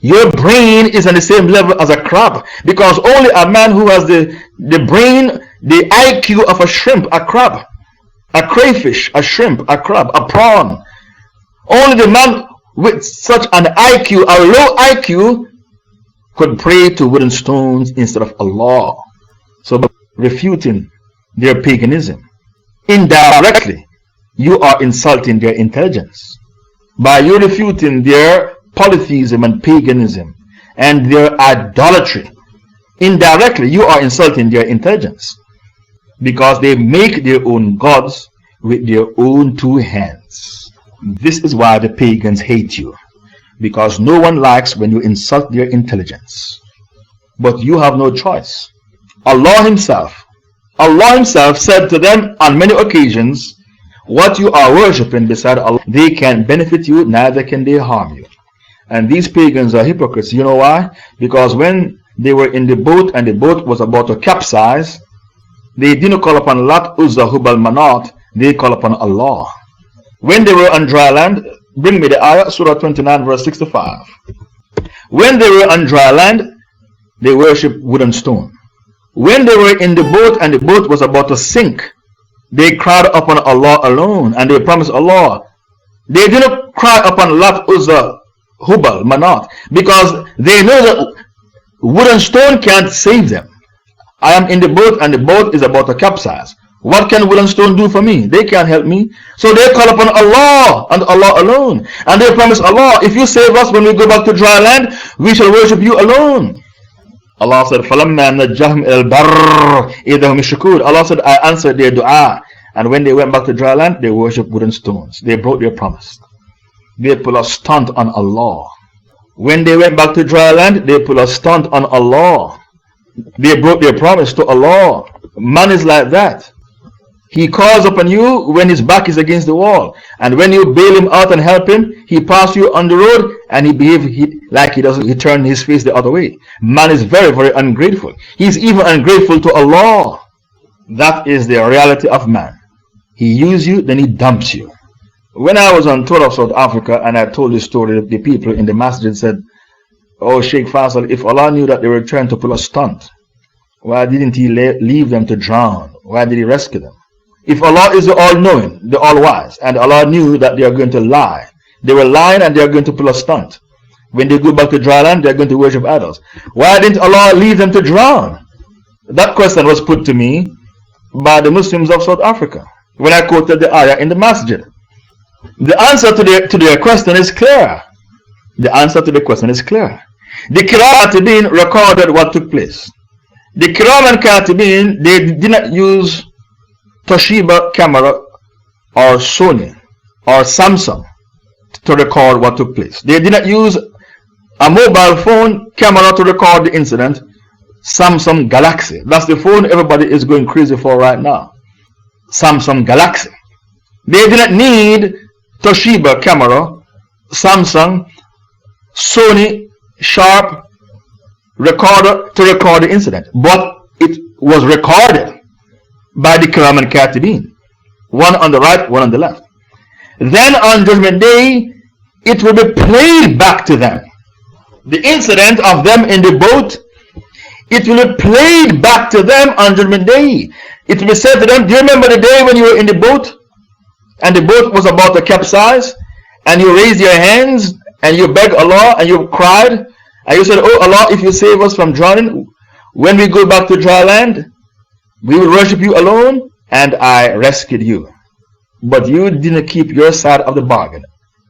Your brain is on the same level as a crab, because only a man who has the brain, the IQ of a shrimp, a crab, a crayfish, a shrimp, a crab, a prawn, only the man with such an IQ, a low IQ, could pray to wooden stones instead of Allah. So by refuting their paganism, indirectly you are insulting their intelligence. By you refuting their polytheism and paganism and their idolatry, indirectly you are insulting their intelligence, because they make their own gods with their own 2 hands. This is why the pagans hate you, because no one likes when you insult their intelligence. But you have no choice. Allah Himself said to them on many occasions, What you are worshipping beside Allah, they can't benefit you, neither can they harm you. And these pagans are hypocrites. You know why? Because when they were in the boat and the boat was about to capsize, they didn't call upon Lat, Uzza, Hubal, Manat, they call upon Allah. When they were on dry land, bring me the ayah, Surah 29, verse 65. When they were on dry land, they worshipped wood and stone. When they were in the boat and the boat was about to sink, they cried upon Allah alone and they promised Allah. They didn't cry upon Lat, Uzza, Hubal, Manat, because they know that wood and stone can't save them. I am in the boat and the boat is about to capsize. What can wood and stone do for me? They can't help me. So they call upon Allah and Allah alone. And they promise Allah, if you save us when we go back to dry land, we shall worship you alone. Allah said, فَلَمَّا نَجَّاهُمْ إِلَى الْبَرِّ إِذَا هُمْ يُشْرِكُونَ. Allah said, I answered their dua. And when they went back to dry land, they worshipped wooden stones. They broke their promise. They put a stunt on Allah. When they went back to dry land, they put a stunt on Allah. They broke their promise to Allah. Man is like that. He calls upon you when his back is against the wall. And when you bail him out and help him, he passes you on the road and he behaves like he doesn't. He turns his face the other way. Man is very, very ungrateful. He's even ungrateful to Allah. That is the reality of man. He uses you, then he dumps you. When I was on tour of South Africa and I told this story, the people in the masjid said, oh, Shaykh Faisal, if Allah knew that they were trying to pull a stunt, why didn't he leave them to drown? Why did he rescue them? If Allah is the all-knowing, the all-wise, and Allah knew that they are going to lie, they were lying and they are going to pull a stunt. When they go back to dry land, they are going to worship idols. Why didn't Allah leave them to drown? That question was put to me by the Muslims of South Africa when I quoted the ayah in the masjid. The answer to their question is clear. The answer to the question is clear. The Kiram and Katibin recorded what took place. The Kiram and Katibin, they did not use Toshiba camera or Sony or Samsung to record what took place. They did not use a mobile phone camera to record the incident. Samsung Galaxy. That's the phone everybody is going crazy for right now. Samsung Galaxy. They did not need Toshiba camera, Samsung, Sony, Sharp recorder to record the incident. But it was recorded by the Kiram and Katibin. One on the right, one on the left. Then on Judgment Day, it will be played back to them. The incident of them in the boat, it will be played back to them on Judgment Day. It will be said to them, do you remember the day when you were in the boat? And the boat was about to capsize, and you raised your hands, and you begged Allah, and you cried, and you said, oh Allah, if you save us from drowning, when we go back to dry land, we will worship you alone, and I rescued you. But you didn't keep your side of the bargain.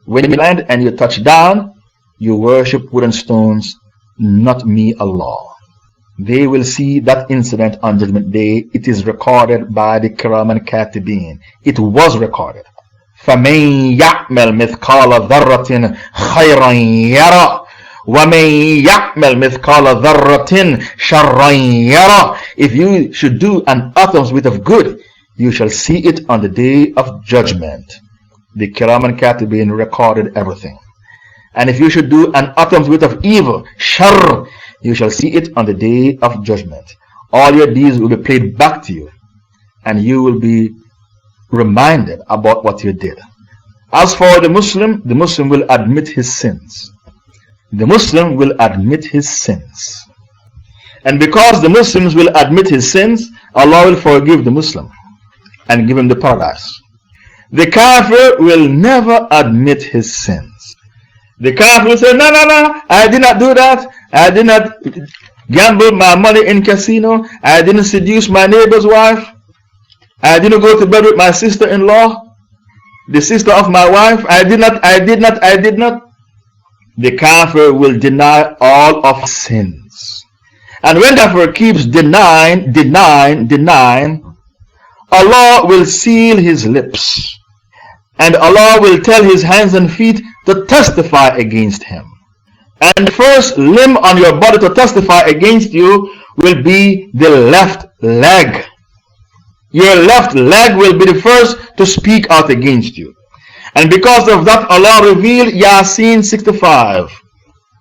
When you land and you touch down, you worship wooden stones, not me, Allah. They will see that incident on Judgment Day. It is recorded by the Kiram and Katibin. It was recorded. فَمَنْ يَعْمَلْ مِثْقَالَ ذَرَّةٍ خَيْرًا يَرَى وَمَنْ يَعْمَلْ مِثْقَالَ ذَرَّةٍ شَرًّا يَرَى. If you should do an atom's width of good, you shall see it on the day of judgment. The Kiram and Katibin recorded everything. And if you should do an atom's width of evil, shar, you shall see it on the day of judgment. All your deeds will be played back to you, and you will be reminded about what you did. As for the Muslim will admit his sins. The Muslim will admit his sins. And because the Muslims will admit his sins, Allah will forgive the Muslim and give him the paradise. The Kafir will never admit his sins. The Kafir will say, no, I did not do that. I did not gamble my money in casino. I didn't seduce my neighbor's wife. I didn't go to bed with my sister-in-law, the sister of my wife. I did not. The Kafir will deny all of sins. And when the Kafir keeps denying, Allah will seal his lips. And Allah will tell his hands and feet to testify against him. And the first limb on your body to testify against you will be the left leg. Your left leg will be the first to speak out against you. And because of that, Allah revealed Yasin 65.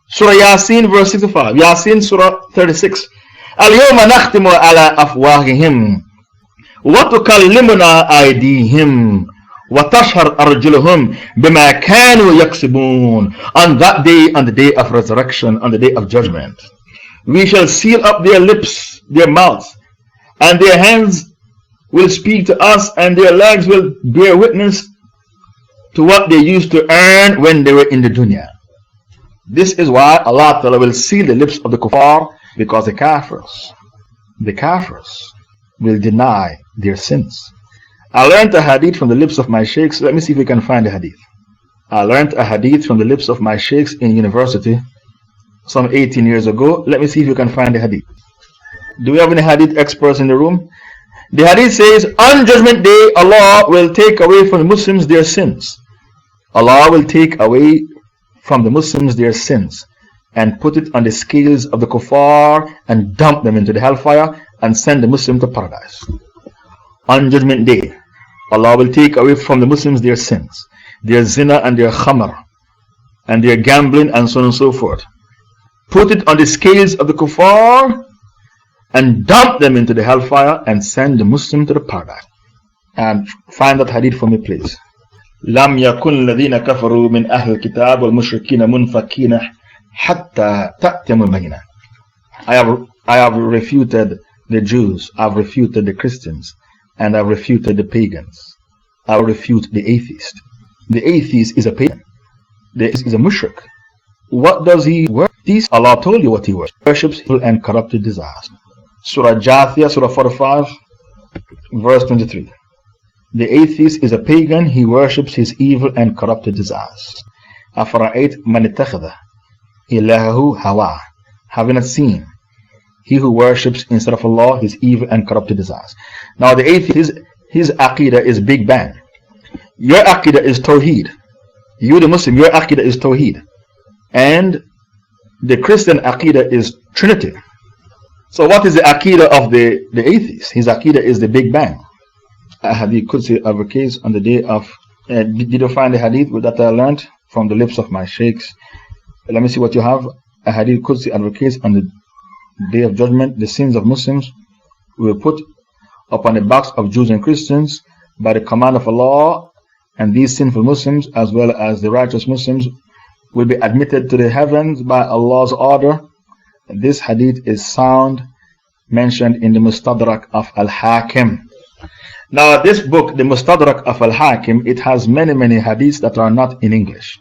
Surah Yasin verse 65. Yasin Surah 36. اليوم نختم على أفواههم وتكلمنا أيديهم وتشهد أرجلهم بما كانوا يكسبون. On that day, on the day of resurrection, on the day of judgment, we shall seal up their lips, their mouths, and their hands will speak to us, and their legs will bear witness to what they used to earn when they were in the dunya. This is why Allah Ta'ala will seal the lips of the kuffar, because the kafirs will deny their sins. I learned a hadith from the lips of my sheikhs. Let me see if we can find the hadith. I learned a hadith from the lips of my sheikhs in university some 18 years ago. Let me see if you can find the hadith. Do we have any hadith experts in the room? The hadith says, on Judgment Day, Allah will take away from the Muslims their sins. Allah will take away from the Muslims their sins and put it on the scales of the kuffar and dump them into the hellfire and send the Muslim to paradise. On Judgment Day, Allah will take away from the Muslims their sins, their zina and their khamr and their gambling and so on and so forth. Put it on the scales of the kuffar and dump them into the hellfire and send the Muslim to the paradise. And find that hadith for me, please. لم يكن الذين كفروا من أهل الكتاب والمشركين منفكين حتى تأتم البينة. I have refuted the Jews, I've refuted the Christians, and I've refuted the pagans. I'll refute the atheist. The atheist is a pagan. The atheist is a mushrik. What does he worship? Allah told you what he worships. He worships evil and corrupted desires. Surah Jathiyah, Surah 45, verse 23. The atheist is a pagan. He worships his evil and corrupted desires. أَفَرَأَيْتَ مَنِ اتَّخَذَ إِلَهَهُ هَوَاهُ. Have you not seen he who worships instead of Allah his evil and corrupted desires? Now the atheist, his aqidah is Big Bang. Your aqidah is Tawheed. You the Muslim, your aqidah is Tawheed. And the Christian aqidah is Trinity. So what is the aqidah of the atheist? His aqidah is the Big Bang. A hadith Qudsi advocates on the day of... did you find the hadith that I learned from the lips of my sheikhs? Let me see what you have. A hadith Qudsi advocates on the day of judgment, the sins of Muslims will be put upon the backs of Jews and Christians by the command of Allah, and these sinful Muslims as well as the righteous Muslims will be admitted to the heavens by Allah's order. This hadith is sound, mentioned in the Mustadrak of Al-Hakim. Now this book, the Mustadrak of Al-Hakim, it has many hadiths that are not in English.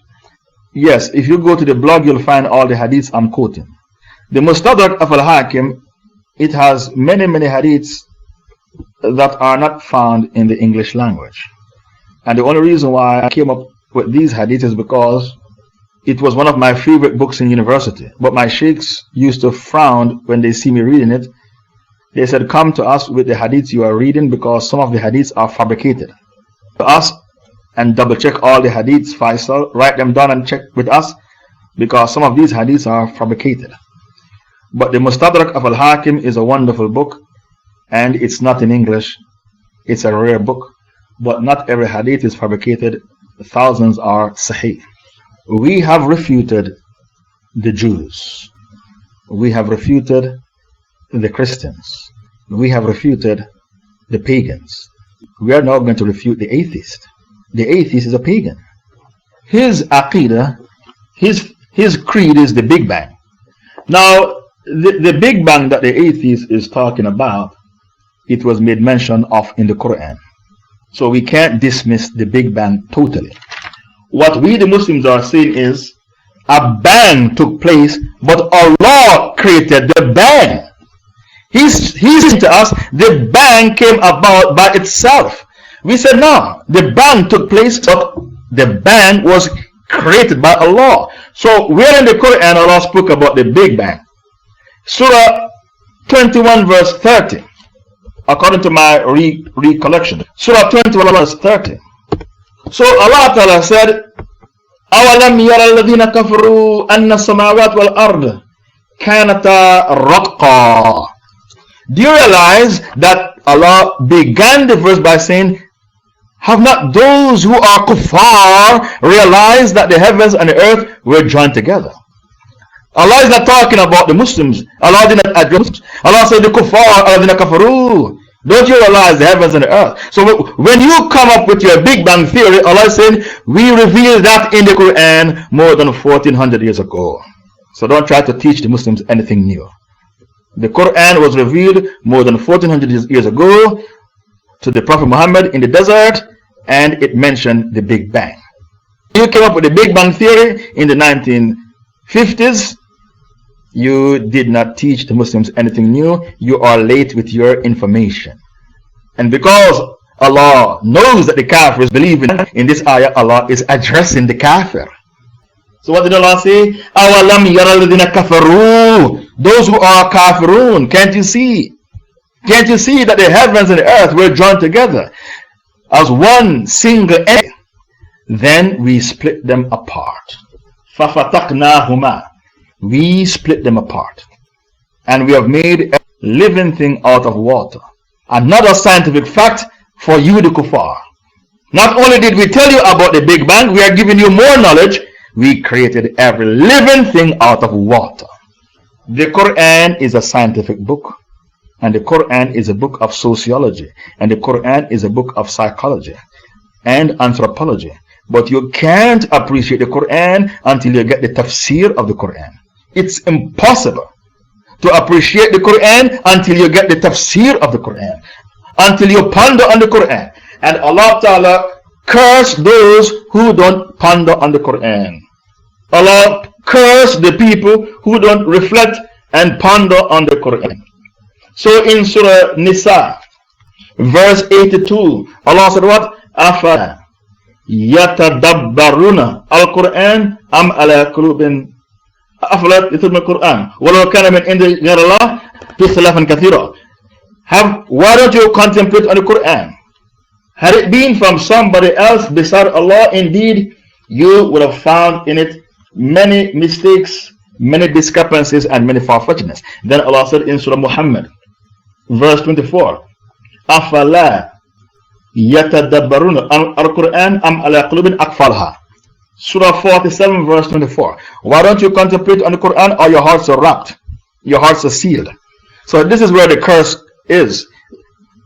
Yes, if you go to the blog, you'll find all the hadiths I'm quoting. The Mustadrak of Al-Hakim, it has many hadiths that are not found in the English language. And the only reason why I came up with these hadiths is because it was one of my favorite books in university. But my sheikhs used to frown when they see me reading it. They said, come to us with the hadiths you are reading, because some of the hadiths are fabricated. To us and double check all the hadiths, Faisal, write them down and check with us, because some of these hadiths are fabricated. But the Mustadrak of Al-Hakim is a wonderful book, and it's not in English. It's a rare book, but not every hadith is fabricated. Thousands are sahih. We have refuted the Jews. We have refuted the Christians. We have refuted the pagans. We are now going to refute the atheist. The atheist is a pagan. His aqidah, his creed is the Big Bang. Now, the Big Bang that the atheist is talking about, it was made mention of in the Quran. So we can't dismiss the Big Bang totally. What we the Muslims are saying is, a bang took place, but Allah created the bang. He's saying to us, the bang came about by itself. We said, no, the bang took place, but the bang was created by Allah. So where in the Quran Allah spoke about the Big Bang? Surah 21 verse 30. According to my recollection. Surah 21 verse 30. So Allah Ta'ala said, أَوَلَمْ يَرَ الَّذِينَ كَفَرُوا أَنَّ السَّمَاوَاتِ وَالْأَرْضِ كَانَتَا رَتْقًا. Do you realize that Allah began the verse by saying, have not those who are kuffar realized that the heavens and the earth were joined together? Allah is not talking about the Muslims. Allah did not address Muslims. Allah said the kuffar alladhina kafaru. Don't you realize the heavens and the earth? So when you come up with your Big Bang theory, Allah is saying, we revealed that in the Quran more than 1400 years ago. So don't try to teach the Muslims anything new. The Quran was revealed more than 1400 years ago to the Prophet Muhammad in the desert, and it mentioned the Big Bang. You came up with the Big Bang theory in the 1950s. You did not teach the Muslims anything new. You are late with your information. And because Allah knows that the Kafirs believe in this ayah, Allah is addressing the Kafir. So what did Allah say? أَوَلَمْ يَرَى الَّذِينَ كَفَرُوا. Those who are kafirun, can't you see? Can't you see that the heavens and the earth were joined together as one single entity? Then we split them apart. فَفَتَقْنَاهُمَا. We split them apart. And we have made a living thing out of water. Another scientific fact for you, the kuffar. Not only did we tell you about the Big Bang, we are giving you more knowledge. We created every living thing out of water. The Quran is a scientific book. And the Quran is a book of sociology. And the Quran is a book of psychology and anthropology. But you can't appreciate the Quran until you get the tafsir of the Quran. It's impossible to appreciate the Quran until you get the tafsir of the Quran, until you ponder on the Quran. And Allah Ta'ala cursed those who don't ponder on the Quran. Allah cursed the people who don't reflect and ponder on the Quran. So in Surah Nisa, verse 82, Allah said what? Afa yatadabbaruna al-Quran am ala qulubin أفلا يتلون القرآن ولو كان من عند غير الله باختلاف كثيرا. Why don't you contemplate on the Quran? Had it been from somebody else beside Allah, indeed you would have found in it many mistakes, many discrepancies, and many far-fetchedness. Then Allah said in Surah Muhammad, verse 24, أفلا يتدبرون القرآن أم على قلوب أقفالها. Surah 47 verse 24. Why don't you contemplate on the Quran, or your hearts are wrapped? Your hearts are sealed. So this is where the curse is.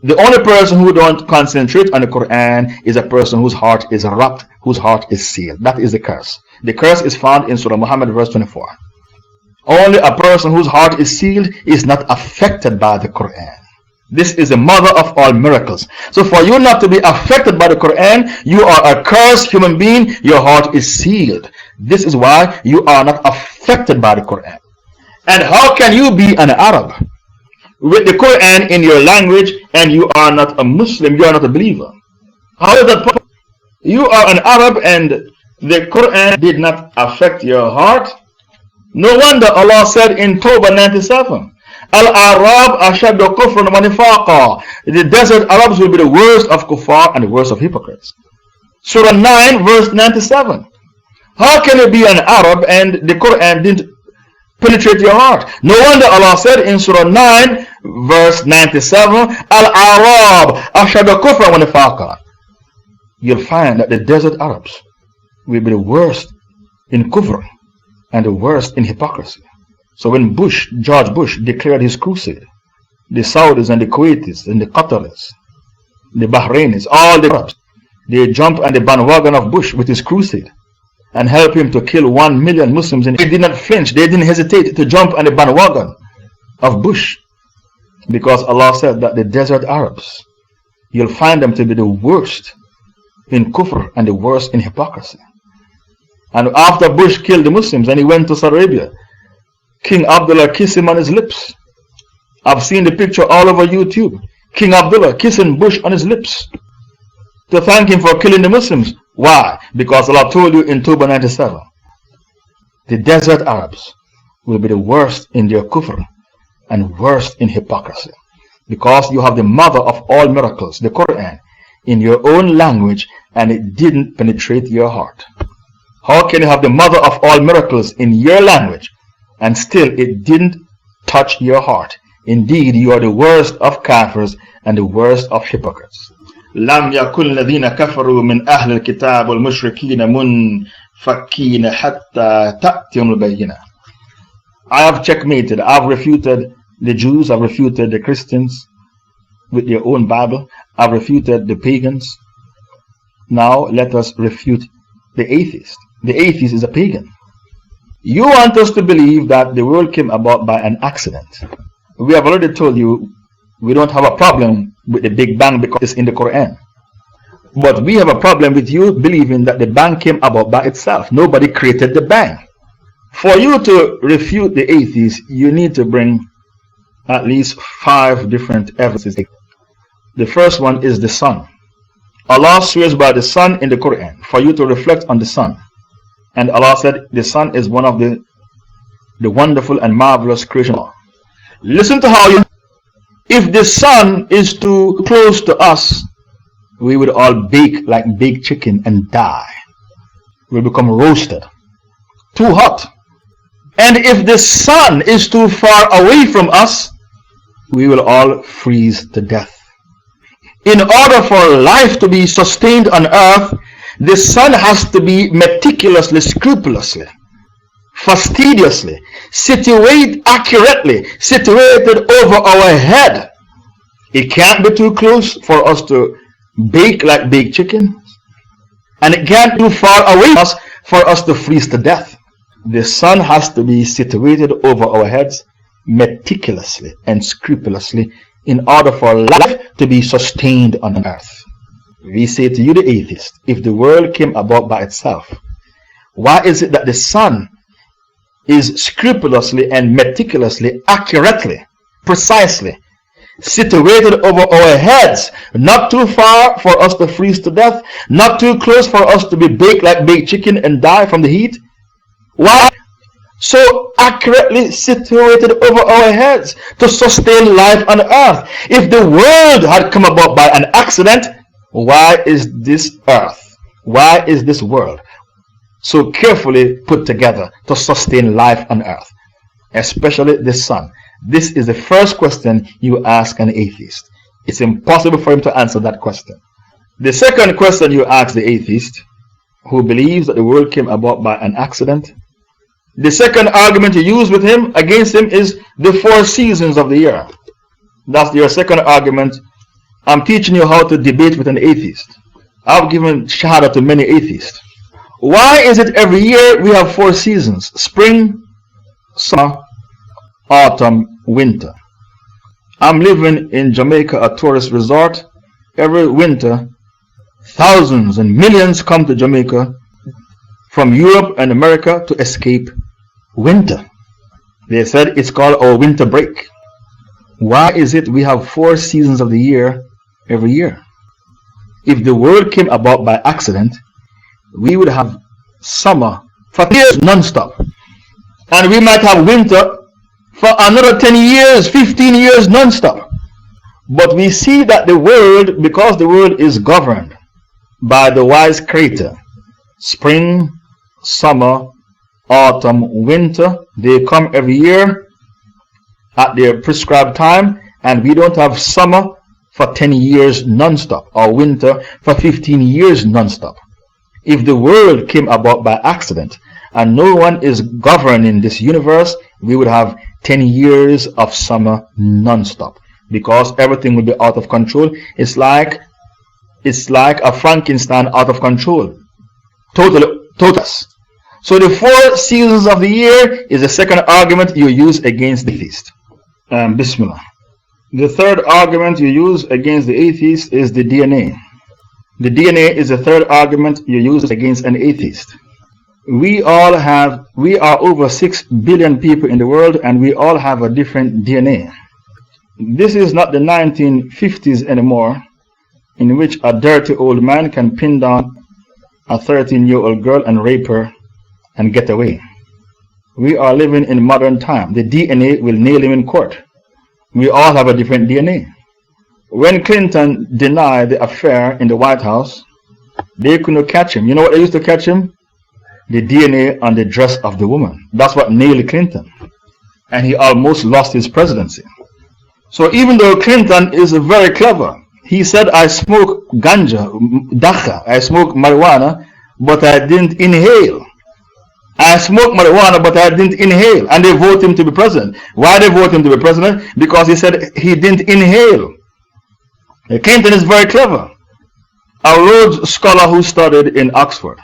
The only person who don't concentrate on the Quran is a person whose heart is wrapped, whose heart is sealed. That is the curse. The curse is found in Surah Muhammad verse 24. Only a person whose heart is sealed is not affected by the Quran. This is the mother of all miracles. So for you not to be affected by the Quran, you are a cursed human being. Your heart is sealed. This is why you are not affected by the Quran. And how can you be an Arab with the Quran in your language and you are not a Muslim, you are not a believer? How is that possible? You are an Arab and the Quran did not affect your heart. No wonder Allah said in Tawbah 97, Al-Arab ashaddu kufran wa nifaqa. The desert Arabs will be the worst of kuffar and the worst of hypocrites. Surah 9 verse 97. How can you be an Arab and the Quran didn't penetrate your heart? No wonder Allah said in Surah 9 verse 97, Al-Arab ashaddu kufran wa nifaqa. You'll find that the desert Arabs will be the worst in kufr and the worst in hypocrisy. So when George Bush declared his crusade, the Saudis and the Kuwaitis and the Qataris, the Bahrainis, all the Arabs, they jumped on the bandwagon of Bush with his crusade and helped him to kill 1 million Muslims. And they did not flinch, they didn't hesitate to jump on the bandwagon of Bush, because Allah said that the desert Arabs, you'll find them to be the worst in kufr and the worst in hypocrisy. And after Bush killed the Muslims and he went to Saudi Arabia, King Abdallah kissed him on his lips. I've seen the picture all over YouTube. King Abdallah kissing Bush on his lips to thank him for killing the Muslims. Why? Because Allah told you in Tawbah 97, the desert Arabs will be the worst in their kufr and worst in hypocrisy. Because you have the mother of all miracles, the Quran, in your own language and it didn't penetrate your heart. How can you have the mother of all miracles in your language and still it didn't touch your heart? Indeed, you are the worst of kafirs and the worst of hypocrites. لم يكن الذين كفروا من أهل الكتاب والمشركين منفكين حتى تأتيهم البينة. I have checkmated, I have refuted the Jews, I have refuted the Christians with their own Bible, I have refuted the pagans. Now let us refute the atheist. The atheist is a pagan. You want us to believe that the world came about by an accident. We have already told you we don't have a problem with the Big Bang because it's in the Quran. But we have a problem with you believing that the Bang came about by itself. Nobody created the Bang. For you to refute the atheist, you need to bring at least 5 different evidences. The first one is the sun. Allah swears by the sun in the Quran for you to reflect on the sun. And Allah said the sun is one of the wonderful and marvelous creation. Listen to how you. If the sun is too close to us, we would all bake like baked chicken and die. We'll become roasted. Too hot. And if the sun is too far away from us, we will all freeze to death. In order for life to be sustained on earth, the sun has to be meticulously, scrupulously, fastidiously, situated accurately, situated over our head. It can't be too close for us to bake like baked chicken, and it can't be too far away from us for us to freeze to death. The sun has to be situated over our heads meticulously and scrupulously in order for life to be sustained on earth. We say to you, the atheist, if the world came about by itself, why is it that the sun is scrupulously and meticulously, accurately, precisely situated over our heads, not too far for us to freeze to death, not too close for us to be baked like baked chicken and die from the heat? Why so accurately situated over our heads to sustain life on earth? If the world had come about by an accident, why is this earth, why is this world so carefully put together to sustain life on earth, especially the sun? This is the first question you ask an atheist. It's impossible for him to answer that question. The second question you ask the atheist, who believes that the world came about by an accident, the second argument you use with him, against him, is the 4 seasons of the year. That's your second argument. I'm teaching you how to debate with an atheist. I've given shahada to many atheists. Why is it every year we have 4 seasons? Spring, summer, autumn, winter. I'm living in Jamaica, a tourist resort. Every winter, thousands and millions come to Jamaica from Europe and America to escape winter. They said it's called our winter break. Why is it we have 4 seasons of the year every year? If the world came about by accident, we would have summer for years non-stop, and we might have winter for another 10 years, 15 years non-stop. But we see that the world, because the world is governed by the wise creator, spring, summer, autumn, winter, they come every year at their prescribed time, and we don't have summer for 10 years non-stop or winter for 15 years non-stop. If the world came about by accident and no one is governing this universe, we would have 10 years of summer non-stop, because everything would be out of control. It's like a Frankenstein out of control. Total. So the 4 seasons of the year is the second argument you use against the atheist. Bismillah. The third argument you use against the atheist is the DNA. The DNA is the third argument you use against an atheist. We are over 6 billion people in the world, and we all have a different DNA. This is not the 1950s anymore, in which a dirty old man can pin down a 13-year-old girl and rape her and get away. We are living in modern time. The DNA will nail him in court. We all have a different DNA. When Clinton denied the affair in the White House, they couldn't catch him. You know what they used to catch him? The DNA on the dress of the woman. That's what nailed Clinton. And he almost lost his presidency. So even though Clinton is very clever, he said, I smoke ganja, dacha, I smoke marijuana, but I didn't inhale. I smoke marijuana, but I didn't inhale. And they vote him to be president. Why they vote him to be president? Because he said he didn't inhale. Clinton is very clever. A Rhodes scholar who studied in Oxford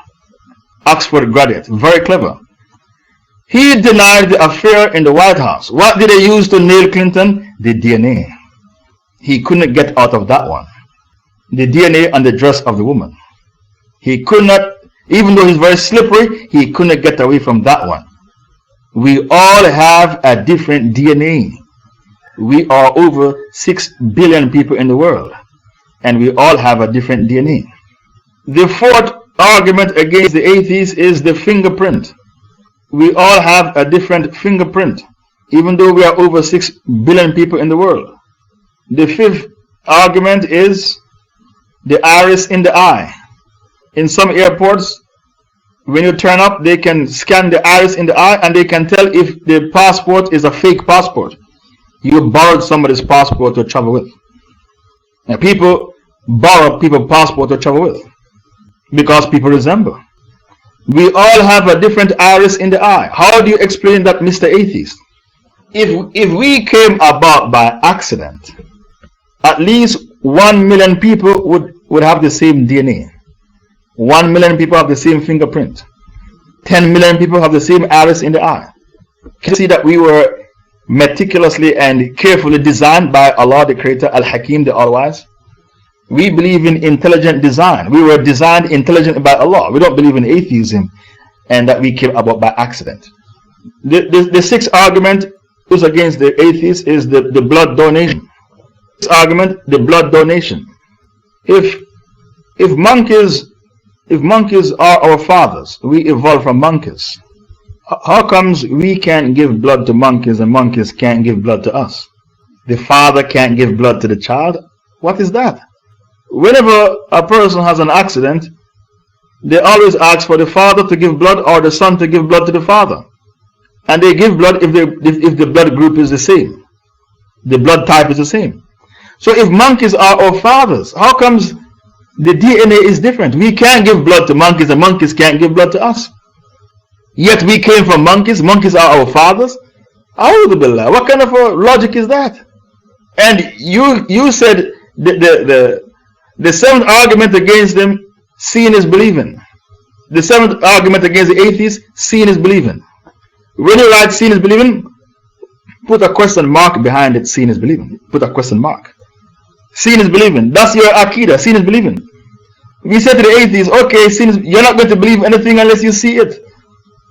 graduate, very clever. He denied the affair in the White House. What did they use to nail Clinton? The DNA. He couldn't get out of that one. The DNA on the dress of the woman. He could not, even though he's very slippery, he couldn't get away from that one. We all have a different DNA. We are over 6 billion people in the world, and we all have a different DNA. The fourth argument against the atheists is the fingerprint. We all have a different fingerprint, even though we are over 6 billion people in the world. The fifth argument is the iris in the eye. In some airports, when you turn up, they can scan the iris in the eye and they can tell if the passport is a fake passport. You borrowed somebody's passport to travel with. Now, people borrow people's passport to travel with because people resemble. We all have a different iris in the eye. How do you explain that, Mr. Atheist? If we came about by accident, at least 1 million people would have the same DNA. 1 million people have the same fingerprint. 10 million people have the same iris in the eye. Can you see that we were meticulously and carefully designed by Allah the Creator, Al-Hakim, the All-Wise? We believe in intelligent design. We were designed intelligently by Allah. We don't believe in atheism and that we came about by accident. The sixth argument is against the atheists is the blood donation. This argument, the blood donation. If monkeys are our fathers, we evolved from monkeys. How comes we can't give blood to monkeys and monkeys can't give blood to us? The father can't give blood to the child? What is that? Whenever a person has an accident, they always ask for the father to give blood or the son to give blood to the father. And they give blood if the blood group is the same. The blood type is the same. So if monkeys are our fathers, how comes the DNA is different? We can't give blood to monkeys and monkeys can't give blood to us. Yet we came from monkeys. Monkeys are our fathers. A'udhu billah. What kind of a logic is that? And you said the seventh argument against them, seeing is believing. The seventh argument against the atheists, seeing is believing. When you write seeing is believing, put a question mark behind it, seeing is believing. Put a question mark. Seeing is believing. That's your Aqidah, seeing is believing. We said to the atheists, okay, you're not going to believe anything unless you see it.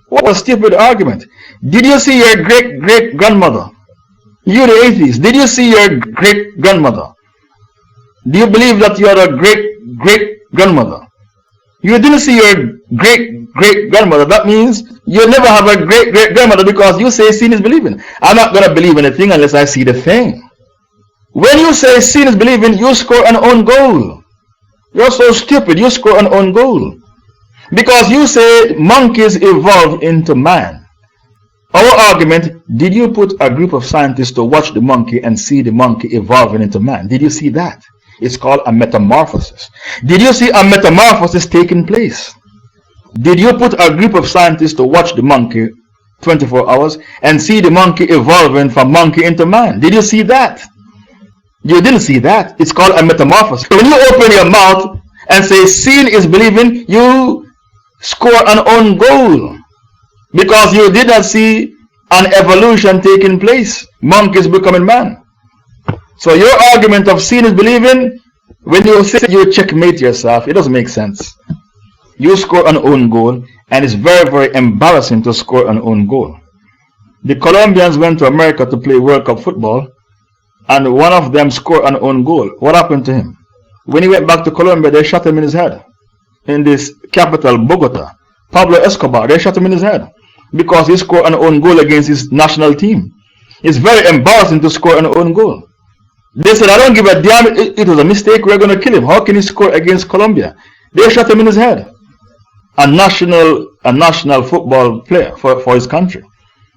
What a stupid argument. Did you see your great-great-grandmother? You the atheist, did you see your great-grandmother? Do you believe that you are a great-great-grandmother? You didn't see your great-great-grandmother. That means you'll never have a great-great-grandmother because you say seeing is believing. I'm not going to believe anything unless I see the thing. When you say seeing is believing, you score an own goal. You're so stupid, you score an own goal. Because you say monkeys evolved into man. Our argument, did you put a group of scientists to watch the monkey and see the monkey evolving into man? Did you see that? It's called a metamorphosis. Did you see a metamorphosis taking place? Did you put a group of scientists to watch the monkey 24 hours and see the monkey evolving from monkey into man? Did you see that? You didn't see that. It's called a metamorphosis. When you open your mouth and say seeing is believing, you score an own goal because you did not see an evolution taking place. Monkeys becoming man. So your argument of seeing is believing, when you say you checkmate yourself, it doesn't make sense. You score an own goal, and it's very, very embarrassing to score an own goal. The Colombians went to America to play World Cup football, and one of them scored an own goal. What happened to him? When he went back to Colombia, they shot him in his head. In this capital, Bogota, Pablo Escobar, they shot him in his head because he scored an own goal against his national team. It's very embarrassing to score an own goal. They said, I don't give a damn, it was a mistake, we're going to kill him. How can he score against Colombia? They shot him in his head. A national football player for his country.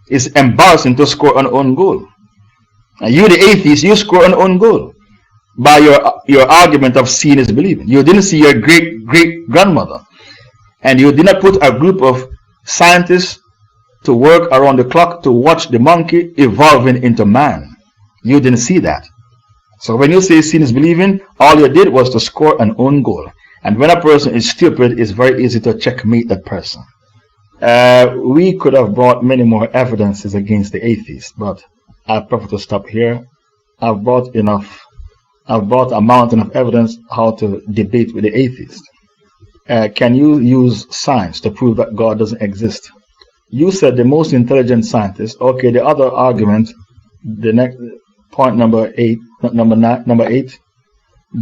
It's embarrassing to score an own goal. And you, the atheist, you score an own goal by your argument of seeing is believing. You didn't see your great-great-grandmother, and you did not put a group of scientists to work around the clock to watch the monkey evolving into man. You didn't see that. So when you say seeing is believing, all you did was to score an own goal. And when a person is stupid, it's very easy to checkmate that person. We could have brought many more evidences against the atheist, but I prefer to stop here. I've brought a mountain of evidence how to debate with the atheist. Can you use science to prove that God doesn't exist? You said the most intelligent scientist. Okay, the other argument, the next point, number 8,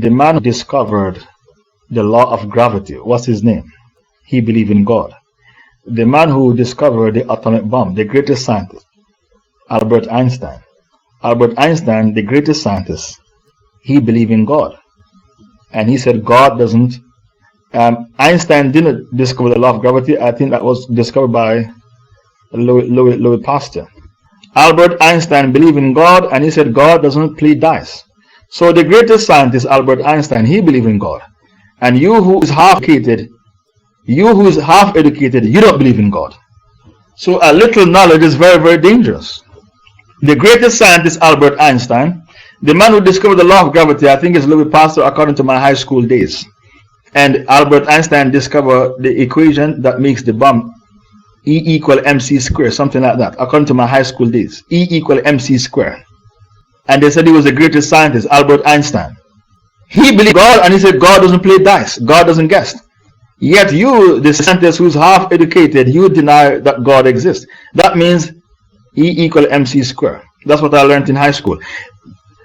the man who discovered the law of gravity, what's his name? He believed in God. The man who discovered the atomic bomb, the greatest scientist, Albert Einstein. Albert Einstein, the greatest scientist, he believed in God. And he said God doesn't. Einstein didn't discover the law of gravity. I think that was discovered by Louis Pasteur. Albert Einstein believed in God, and he said God doesn't play dice. So the greatest scientist, Albert Einstein, he believed in God. And you who is half-educated, you don't believe in God. So a little knowledge is very, very dangerous. The greatest scientist, Albert Einstein, the man who discovered the law of gravity, I think is Louis Pasteur, according to my high school days. And Albert Einstein discovered the equation that makes the bomb E equal mc square, something like that, according to my high school days. E equal mc square. And they said he was the greatest scientist, Albert Einstein. He believed God, and he said God doesn't play dice, God doesn't guess. Yet you, the scientist who's half educated, you deny that God exists. That means E equal mc square. That's what I learned in high school.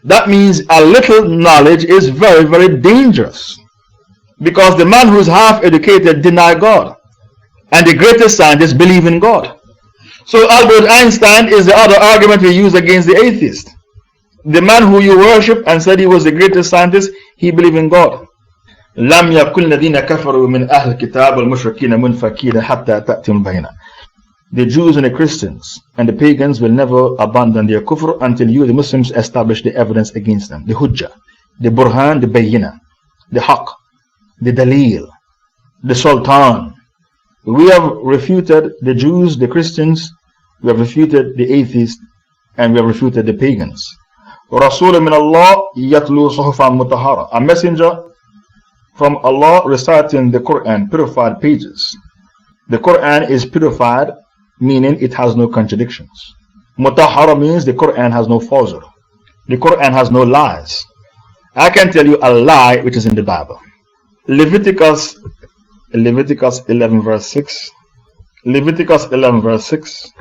That means a little knowledge is very, very dangerous. Because the man who's half educated denies God. And the greatest scientists believe in God. So Albert Einstein is the other argument we use against the atheist. The man who you worship and said he was the greatest scientist, he believed in God. لم يكن الذين كفروا من أهل الكتاب والمشركين منفكين حتى تأتيهم البينة. The Jews and the Christians and the pagans will never abandon their kufr until you, the Muslims, establish the evidence against them. The hujjah, the burhan, the bayyina, the haqq, the dalil, the sultan. We have refuted the Jews, the Christians, we have refuted the atheists, and we have refuted the pagans. Rasul min Allah yatlu suhufan mutahara. A messenger from Allah reciting the Quran, purified pages. The Quran is purified, meaning it has no contradictions. Mutahara means the Quran has no falsehood. The Quran has no lies. I can tell you a lie which is in the Bible. Leviticus 11 verse 6. Leviticus 11 verse 6.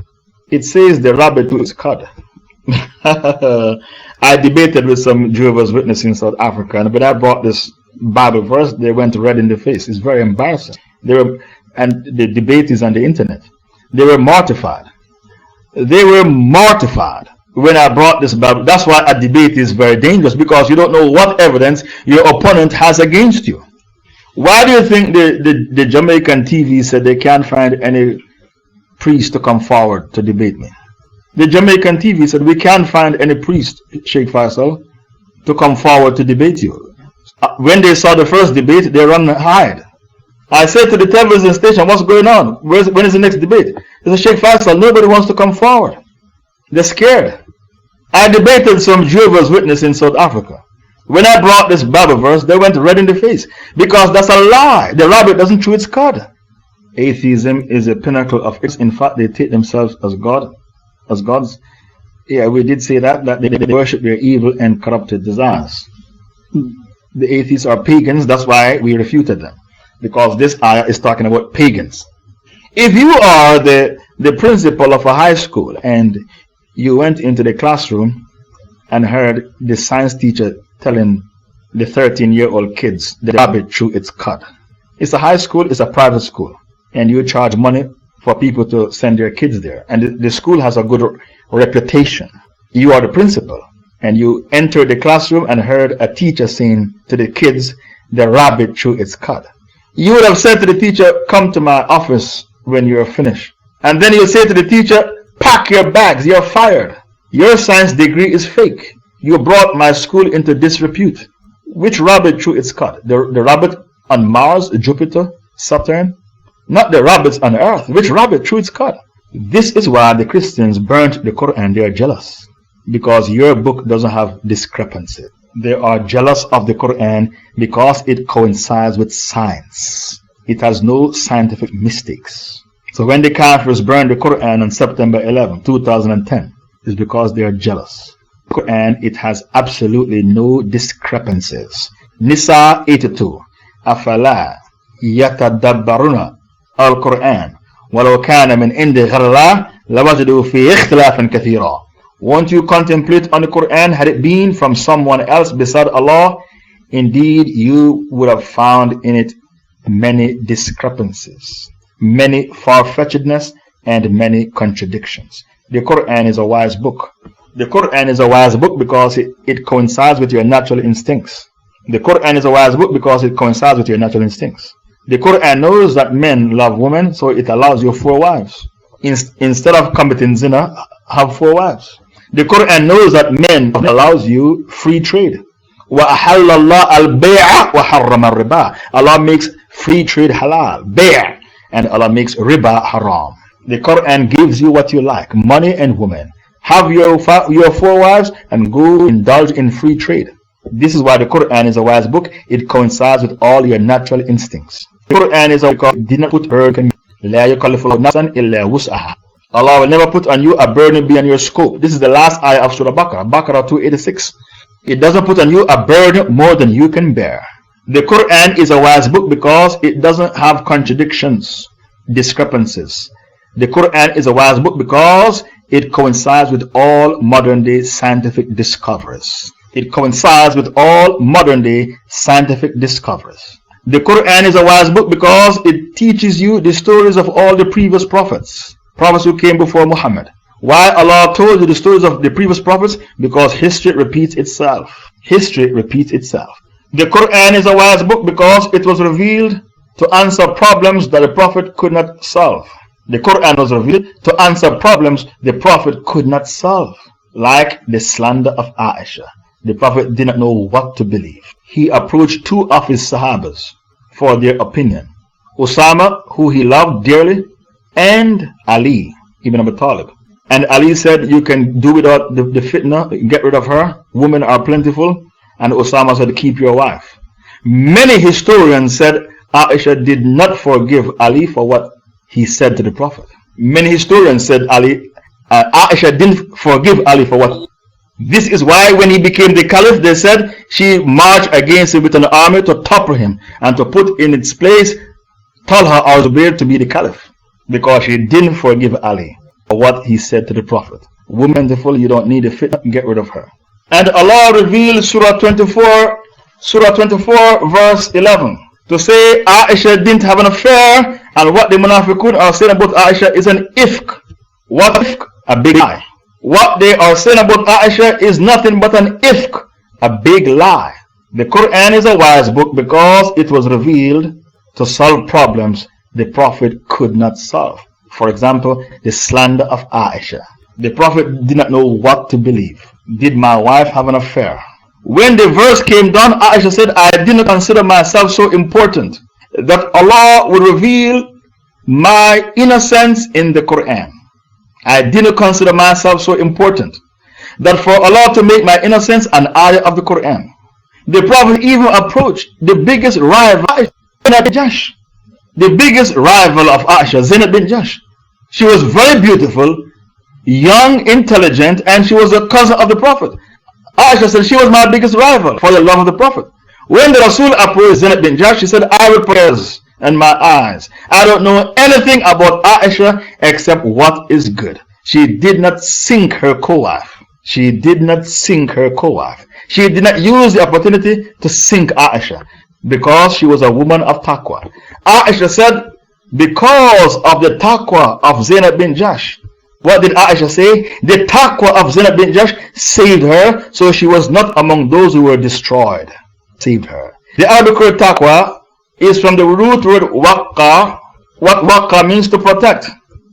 It says the rabbit to its cud. I debated with some Jehovah's Witnesses in South Africa, and when I brought this Bible verse, they went red in the face. It's very embarrassing. And the debate is on the internet. They were mortified. They were mortified when I brought this Bible. That's why a debate is very dangerous, because you don't know what evidence your opponent has against you. Why do you think the Jamaican TV said they can't find any priest to come forward to debate me? The Jamaican TV said we can't find any priest, Shaykh Faisal, to come forward to debate you. When they saw the first debate, they run and hide. I said to the television station, what's going on? When is the next debate? They said, Shaykh Faisal, nobody wants to come forward. They're scared. I debated some Jehovah's Witnesses in South Africa. When I brought this Bible verse, they went red in the face, because that's a lie. The rabbit doesn't chew its cud. Atheism is a pinnacle of it. In fact, they take themselves as God, as gods. Yeah, we did say that they worship their evil and corrupted desires. The atheists are pagans. That's why we refuted them, because this ayah is talking about pagans. If you are the principal of a high school and you went into the classroom and heard the science teacher telling the 13-year-old kids the rabbit chew its cud. It's a high school, it's a private school, and you charge money for people to send their kids there. And the school has a good reputation. You are the principal, and you entered the classroom and heard a teacher saying to the kids, the rabbit chew its cud. You would have said to the teacher, come to my office when you're finished. And then you'll say to the teacher, pack your bags, you're fired. Your science degree is fake. You brought my school into disrepute. Which rabbit threw its cut? The rabbit on Mars, Jupiter, Saturn? Not the rabbits on Earth. Which rabbit threw its cut? This is why the Christians burnt the Quran. They are jealous. Because your book doesn't have discrepancy. They are jealous of the Quran because it coincides with science. It has no scientific mistakes. So when the Kafirs burned the Quran on September 11, 2010, it's because they are jealous. The Quran, it has absolutely no discrepancies. Nisa 82. Afala yatadabbaruna al-Quran walau kana min indi ghayrillah lawajadu fi ikhtilafan kathira. Won't you contemplate on the Quran had it been from someone else beside Allah? Indeed, you would have found in it many discrepancies, many far-fetchedness, and many contradictions. The Quran is a wise book. The Quran is a wise book because it coincides with your natural instincts. The Quran is a wise book because it coincides with your natural instincts. The Quran knows that men love women, so it allows you 4 wives. Instead of committing zina, have 4 wives. The Quran knows that men allows you free trade. وَأَحَلَّ اللَّهُ الْبَيْعَ وَحَرَّمَ الرِّبَا. Allah makes free trade halal, bay', and Allah makes riba haram. The Quran gives you what you like, money and women. Have your 4 wives and go indulge in free trade. This is why the Quran is a wise book. It coincides with all your natural instincts. The Quran is a book. It did not put burden. لَا يُكَلِّفُ اللَّهُ نَفْسًا إِلَّا وُسْعَهَا. Allah will never put on you a burden beyond your scope. This is the last ayah of Surah Baqarah, Baqarah 286. It doesn't put on you a burden more than you can bear. The Quran is a wise book because it doesn't have contradictions, discrepancies. The Quran is a wise book because it coincides with all modern day scientific discoveries. It coincides with all modern day scientific discoveries. The Quran is a wise book because it teaches you the stories of all the previous prophets. Prophets who came before Muhammad. Why Allah told you the stories of the previous prophets? Because history repeats itself. History repeats itself. The Quran is a wise book because it was revealed to answer problems that the Prophet could not solve. The Quran was revealed to answer problems the Prophet could not solve. Like the slander of Aisha. The Prophet did not know what to believe. He approached 2 of his Sahabas for their opinion. Usama, who he loved dearly, and Ali ibn Abi Talib. And Ali said, you can do without the fitna, get rid of her, women are plentiful. And Osama said, keep your wife. Many historians said Aisha did not forgive Ali for what he said to the Prophet. Many historians said Aisha didn't forgive Ali for what. This is why when he became the caliph, they said she marched against him with an army to topple him and to put in its place Talha or Zubair to be the caliph. Because she didn't forgive Ali for what he said to the Prophet. Woman plentiful, you don't need a fitna, get rid of her. And Allah revealed Surah 24 verse 11 to say Aisha didn't have an affair, and what the Munafiqun are saying about Aisha is an ifk. What ifk? A big lie. What they are saying about Aisha is nothing but an ifk, a big lie. The Quran is a wise book because it was revealed to solve problems the Prophet could not solve. For example, the slander of Aisha. The Prophet did not know what to believe. Did my wife have an affair? When the verse came down, Aisha said, I did not consider myself so important that Allah would reveal my innocence in the Quran. I did not consider myself so important that for Allah to make my innocence an ayah of the Quran. The Prophet even approached the biggest rival, Zainab bin Jahsh. The biggest rival of Aisha, Zainab bin Jahsh. She was very beautiful, young, intelligent, and she was a cousin of the Prophet. Aisha said she was my biggest rival for the love of the Prophet. When the Rasul approached Zainab bin Jahsh, she said, I will prayers and my eyes. I don't know anything about Aisha except what is good. She did not sink her co-wife. She did not sink her co-wife. She did not use the opportunity to sink Aisha because she was a woman of taqwa. Aisha said, because of the taqwa of Zainab bin Jahsh. What did Aisha say? The taqwa of Zainab bin Jahsh saved her, so she was not among those who were destroyed. Saved her. The Arabic word taqwa is from the root word waqqa. What waqqa means to protect.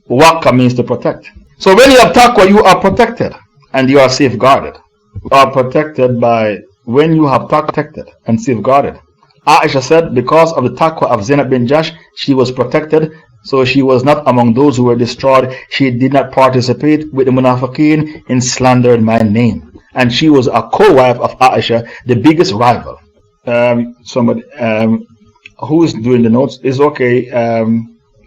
Waqqa means to protect. So when you have taqwa, you are protected. and you are safeguarded. You are protected by when you have protected and safeguarded. Aisha said because of the taqwa of Zainab bin Jahsh, she was protected, so she was not among those who were destroyed. She did not participate with the munafiqeen in slandering my name. And she was a co-wife of Aisha, the biggest rival. Somebody who is doing the notes is okay.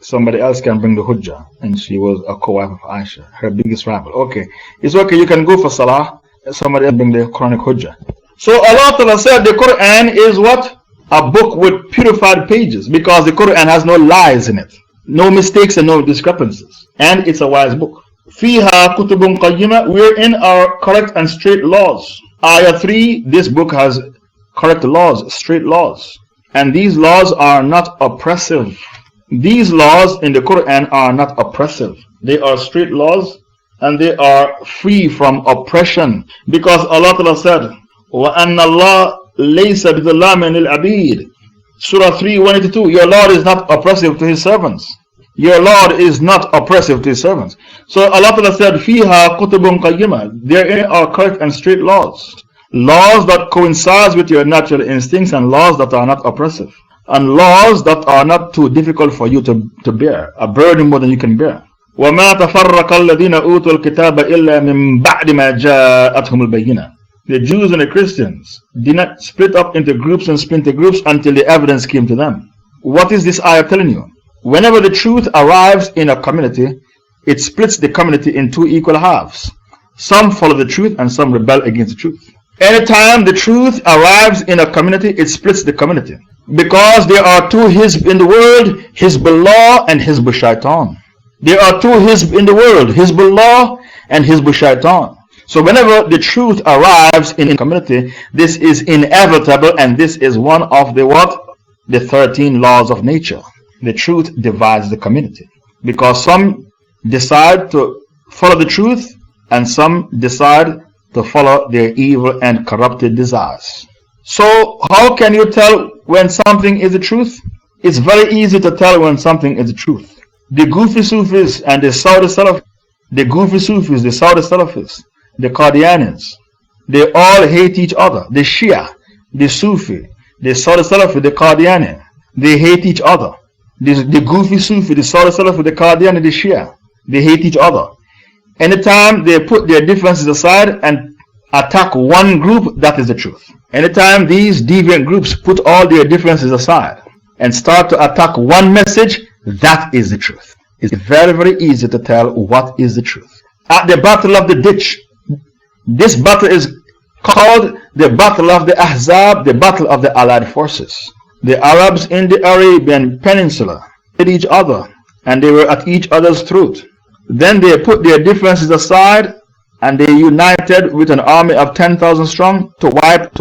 Somebody else can bring the hujjah, and she was a co-wife of Aisha, her biggest rival. Okay, it's okay, you can go for salah. Somebody else bring the Quranic hujjah. So Allah Ta'ala said the Quran is what? A book with purified pages, because the Quran has no lies in it, no mistakes and no discrepancies, and it's a wise book. Fiha kutubun qayyima, wherein are correct and straight laws. Ayah 3, this book has correct laws, straight laws, and these laws are not oppressive. These laws in the Quran are not oppressive. They are straight laws and they are free from oppression, because Allah Ta'ala said, وَأَنَّ اللَّهَ لَيْسَ بِظَلَّامٍ لِلْعَبِيدِ. Surah 3, 182. Your Lord is not oppressive to His servants. Your Lord is not oppressive to His servants. So Allah Ta'ala said, فِيهَا كُتُبٌ قَيِّمَةٌ. Therein are correct and straight laws. Laws that coincide with your natural instincts, and laws that are not oppressive. And laws that are not too difficult for you to bear, a burden more than you can bear. وَمَا تَفَرَّقَ الَّذِينَ أُوتُوا الْكِتَابَ إِلَّا مِن بَعْدِ مَا جَاءَتْهُمُ الْبَيِّنَةُ. The Jews and the Christians did not split up into groups and splinter groups until the evidence came to them. What is this ayah telling you? Whenever the truth arrives in a community, it splits the community in two equal halves. Some follow the truth and some rebel against the truth. Anytime the truth arrives in a community, it splits the community. Because there are two Hizb in the world, Hizbullah and Hizb Shaitan. There are two Hizb in the world, Hizbullah and Hizb Shaitan. So whenever the truth arrives in a community, this is inevitable, and this is one of the what? The 13 laws of nature. The truth divides the community. Because some decide to follow the truth and some decide to follow their evil and corrupted desires. So how can you tell when something is the truth? It's very easy to tell when something is the truth. The Goofy Sufis and the Saudi Salafis, the Goofy Sufis, the Saudi Salafis, the Qadianians, they all hate each other. The Shia, the Sufi, the Saudi Salafi, the Qadiani, they hate each other. The Goofy Sufi, the Saudi Salafi, the Qadiani, the Shia, they hate each other. Anytime they put their differences aside and attack one group, that is the truth. Anytime these deviant groups put all their differences aside and start to attack one message, that is the truth. It's very, very easy to tell what is the truth. At the Battle of the Ditch, this battle is called the Battle of the Ahzab, the Battle of the Allied Forces. The Arabs in the Arabian Peninsula hit each other, and they were at each other's throat. Then they put their differences aside and they united with an army of 10,000 strong to wipe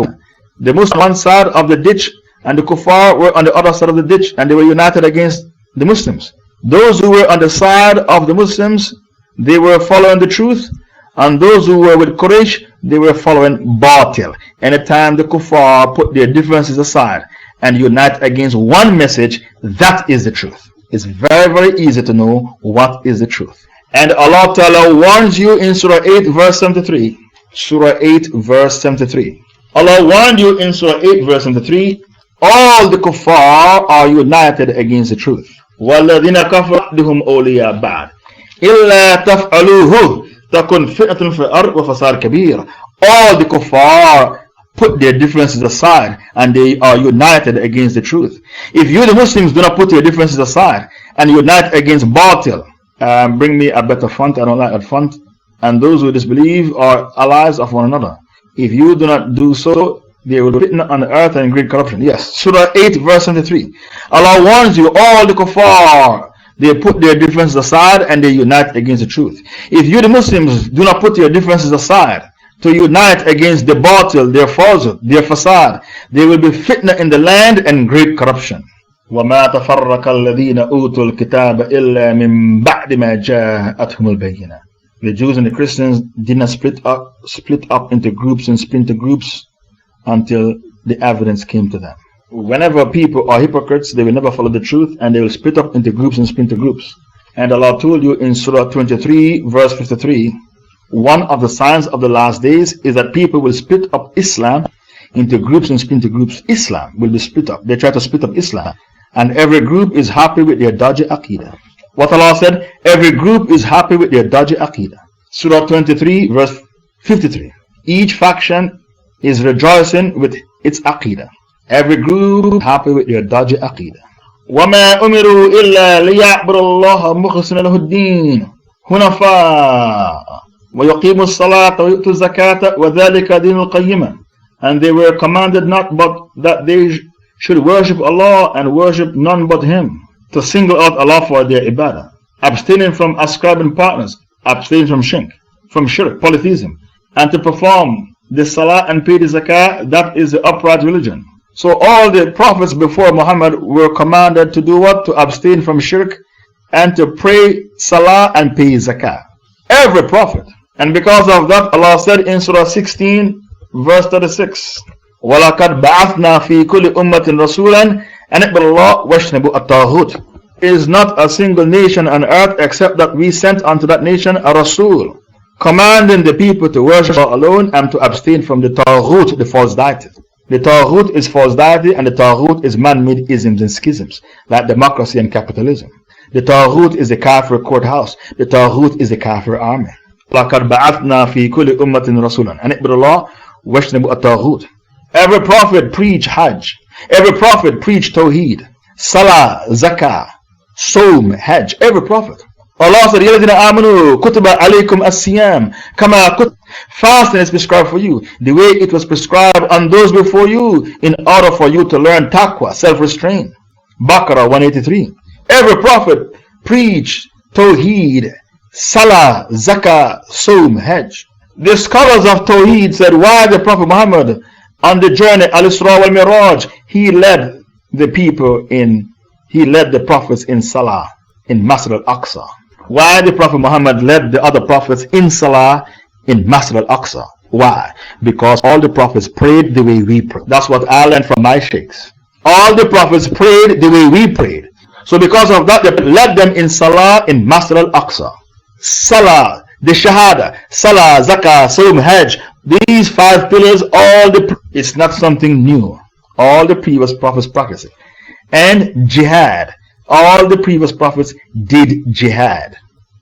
the Muslims on one side of the ditch, and the Kuffar were on the other side of the ditch, and they were united against the Muslims. Those who were on the side of the Muslims, they were following the truth, and those who were with Quraysh, they were following Batil. Anytime the Kuffar put their differences aside and unite against one message, that is the truth. It's very, very easy to know what is the truth. And Allah Ta'ala warns you in Surah 8 verse 73. Surah 8 verse 73. Allah warned you in Surah 8 verse 73. All the kuffar are united against the truth. وَالَّذِينَ كَفَرُوا بَعْضُهُمْ أَوْلِيَاءُ بَعْضٍ إِلَّا تَفْعَلُوهُ تَكُنْ فِتْنَةٌ فِي الْأَرْضِ وَفَسَادٌ كَبِيرٌ. All the kuffar put their differences aside and they are united against the truth. If you the Muslims do not put your differences aside and unite against Batil, bring me a better font, I don't like that font. And those who disbelieve are allies of one another. If you do not do so, they will be written on the earth and great corruption. Yes, Surah 8 verse 73. Allah warns you, all the kuffar, they put their differences aside and they unite against the truth. If you the Muslims do not put your differences aside to unite against the batil, their falsehood, their fasad, there will be fitna in the land and great corruption. وَمَا تَفَرَّقَ الَّذِينَ أُوتُوا الْكِتَابَ إِلَّا مِن بَعْدِ مَا جَاءَتْهُمُ الْبَيِّنَةُ. The Jews and the Christians did not split up into groups and splinter groups until the evidence came to them. Whenever people are hypocrites, they will never follow the truth and they will split up into groups and splinter groups. And Allah told you in Surah 23 verse 53, one of the signs of the last days is that people will split up Islam into groups and splinter groups. Islam will be split up. They try to split up Islam, and every group is happy with their dodgy aqidah. What Allah said, every group is happy with their dodgy aqidah. Surah 23 verse 53. Each faction is rejoicing with its aqidah. Every group happy with their dodgy aqidah. وَمَا أُمِرُوا إِلَّا لِيَعْبُدُوا اللَّهَ مُخْلِصِينَ لَهُ الدِّينَ حُنَفَاءَ وَيُقِيمُوا الصَّلَاةَ وَيُؤْتُوا الزَّكَاةَ وَذَلِكَ دِينُ الْقَيِّمَةِ. And they were commanded not but that they should worship Allah and worship none but Him, to single out Allah for their ibadah, abstaining from ascribing partners, abstaining from shirk, polytheism, and to perform the salah and pay the zakah. That is the upright religion. So all the prophets before Muhammad were commanded to do what? To abstain from shirk and to pray salah and pay zakah. Every prophet. And because of that, Allah said in Surah 16 verse 36, وَلَقَدْ بَعَثْنَا فِي كُلِّ أُمَّةٍ رَسُولًا أَنِ اعْبُدُوا اللَّهَ وَاجْتَنِبُوا الطَّاغُوتَ. It is not a single nation on earth except that we sent unto that nation a Rasul, commanding the people to worship Allah alone and to abstain from the Taghut, the false deity. The Taghut is false deity, and the Taghut is man-made isms and schisms, like democracy and capitalism. The Taghut is the Kafir courthouse. The Taghut is the Kafir army. لَقَدْ بَعَثْنَا فِي كُلِّ أُمَّةٍ رَسُولًا أَنِ اعْبُدُوا اللَّهَ وَاجْتَنِبُوا الطَّاغُوتَ. Every prophet preached Hajj. Every prophet preached Tawheed, Salah, Zakah, Sawm, Hajj. Every prophet. Allah said, يَا الَّذِينَ آمَنُوا كُتِبَ عَلَيْكُمْ الصِّيَامُ كَمَا كُتِبَ. Fasting is prescribed for you, the way it was prescribed on those before you, in order for you to learn taqwa, self-restraint. Baqarah 183. Every prophet preached Tawheed, Salah, Zakah, Sawm, Hajj. The scholars of Tawheed said, why the Prophet Muhammad on the journey Al-Isra wal-Miraj, he led the prophets in Salah in Masjid al-Aqsa. Why the Prophet Muhammad led the other prophets in Salah in Masjid al-Aqsa? Why? Because all the prophets prayed the way we pray. That's what I learned from my sheikhs. All the prophets prayed the way we prayed. So because of that, they led them in Salah in Masjid al-Aqsa. Salah, the Shahada, Salah, Zakah, Sawm, Hajj. These 5 pillars, it's not something new. All the previous prophets practiced it. And jihad. All the previous prophets did jihad.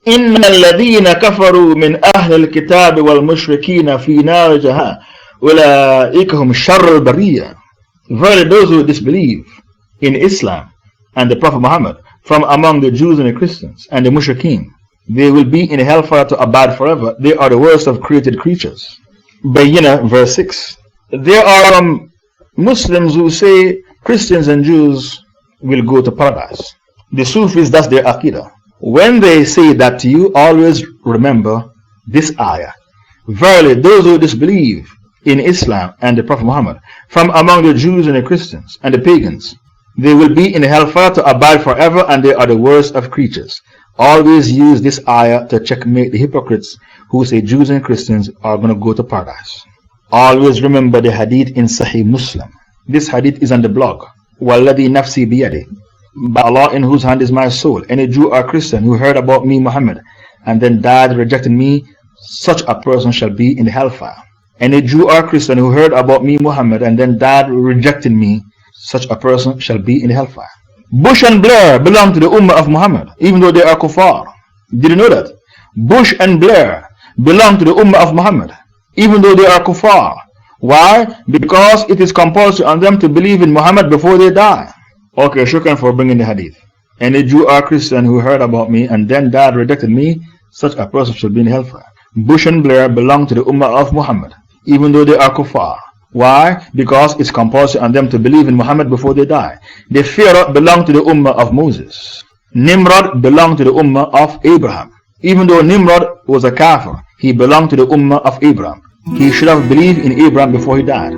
إِنَّ الَّذِينَ كَفَرُوا مِنْ أَهْلِ الْكِتَابِ وَالْمُشْرِكِينَ فِي نَارِ جَهَنَّمَ أُولَٰئِكَ هُمْ شَرُّ الْبَرِيَّةِ. Verily those who disbelieve in Islam and the Prophet Muhammad from among the Jews and the Christians and the Mushrikeen, they will be in hellfire to abide forever. They are the worst of created creatures. Bayyina verse 6. There are Muslims who say Christians and Jews will go to paradise. The Sufis, that's their aqidah. When they say that to you, always remember this ayah. Verily those who disbelieve in Islam and the Prophet Muhammad from among the Jews and the Christians and the pagans, they will be in hellfire to abide forever, and they are the worst of creatures. Always use this ayah to checkmate the hypocrites who say Jews and Christians are going to go to paradise. Always remember the hadith in Sahih Muslim. This hadith is on the blog. وَالَّذِي نَفْسِي بِيَدِهِ. By Allah in whose hand is my soul, any Jew or Christian who heard about me, Muhammad, and then died rejecting me, such a person shall be in hellfire. Any Jew or Christian who heard about me, Muhammad, and then died rejecting me, such a person shall be in hellfire. Bush and Blair belong to the Ummah of Muhammad, even though they are kuffar. Did you know that? Bush and Blair belong to the Ummah of Muhammad, even though they are kuffar. Why? Because it is compulsory on them to believe in Muhammad before they die. Okay, shukran for bringing the hadith. Any Jew or Christian who heard about me and then died rejecting me, such a person shall be in hellfire. Bush and Blair belong to the Ummah of Muhammad, even though they are kuffar. Why? Because it's compulsory on them to believe in Muhammad before they die. The Pharaoh belonged to the Ummah of Moses. Nimrod belonged to the Ummah of Abraham. Even though Nimrod was a kafir, he belonged to the Ummah of Abraham. He should have believed in Abraham before he died.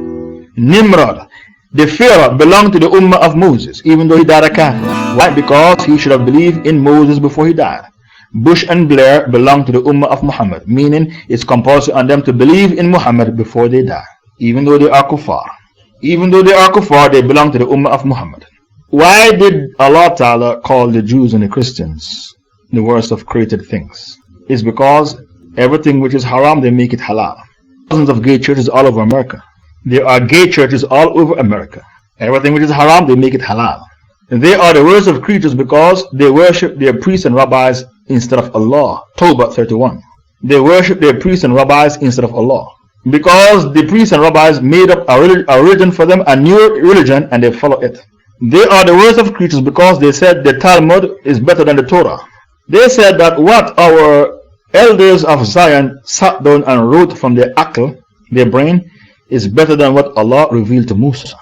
Nimrod, the Pharaoh, belonged to the Ummah of Moses, even though he died a kafir. Why? Because he should have believed in Moses before he died. Bush and Blair belong to the Ummah of Muhammad, meaning it's compulsory on them to believe in Muhammad before they die. Even though they are kuffar. Even though they are kuffar, they belong to the Ummah of Muhammad. Why did Allah Ta'ala call the Jews and the Christians the worst of created things? It's because Everything which is haram, they make it halal. Thousands of gay churches all over America. There are gay churches all over America. Everything which is haram, they make it halal. They are the worst of creatures because they worship their priests and rabbis instead of Allah. Tawbah 31. They worship their priests and rabbis instead of Allah. Because the priests and rabbis made up a religion for them, a new religion, and they follow it. They are the worst of creatures because they said the Talmud is better than the Torah. They said that what our elders of Zion sat down and wrote from their aql, their brain, is better than what Allah revealed to Musa.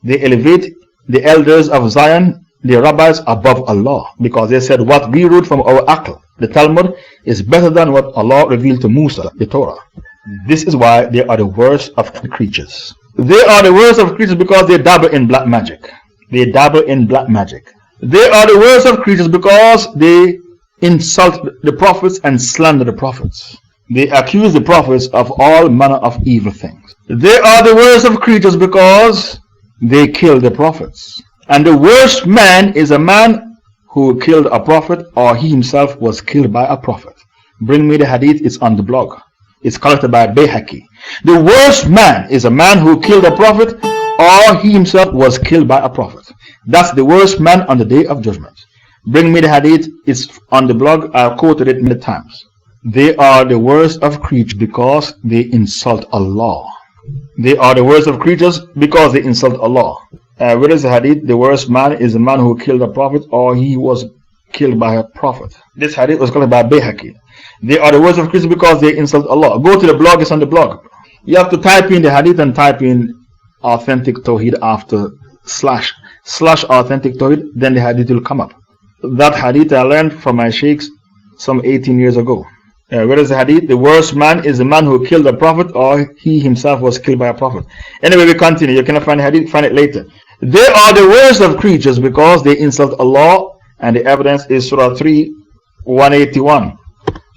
They elevate the elders of Zion, the rabbis, above Allah because they said what we wrote from our aql, the Talmud, is better than what Allah revealed to Musa, the Torah. This is why they are the worst of creatures. They are the worst of creatures because they dabble in black magic. They dabble in black magic. They are the worst of creatures because they insult the prophets and slander the prophets. They accuse the prophets of all manner of evil things. They are the worst of creatures because they kill the prophets. And the worst man is a man who killed a prophet or he himself was killed by a prophet. Bring me the hadith, it's on the blog. It's collected by Bayhaqi. The worst man is a man who killed a prophet or he himself was killed by a prophet. That's the worst man on the day of judgment. Bring me the hadith, it's on the blog. I've quoted it many times. They are the worst of creatures because they insult Allah. They are the worst of creatures because they insult Allah. Where is the hadith? The worst man is a man who killed a prophet or he was killed by a prophet. This hadith was collected by Bayhaqi. They are the worst of creatures because they insult Allah. Go to the blog, it's on the blog. You have to type in the hadith and type in authentic Tawheed after slash authentic Tawheed, then the hadith will come up. That hadith I learned from my sheikhs some 18 years ago. Where is the hadith? The worst man is the man who killed a prophet or he himself was killed by a prophet. Anyway, we continue. You cannot find the hadith, find it later. They are the worst of creatures because they insult Allah, and the evidence is Surah 3, 181.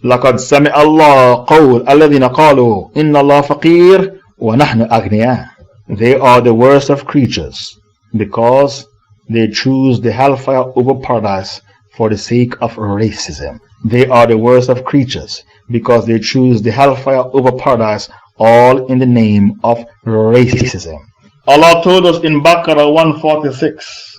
لَقَدْ سَمِعَ اللَّهُ قَوْلَ الَّذِينَ قَالُوا إِنَّ اللَّهَ فَقِيرٌ وَنَحْنُ أَغْنِيَاءٌ. They are the worst of creatures because they choose the hellfire over paradise for the sake of racism. They are the worst of creatures because they choose the hellfire over paradise, all in the name of racism. Allah told us in Baqarah 146,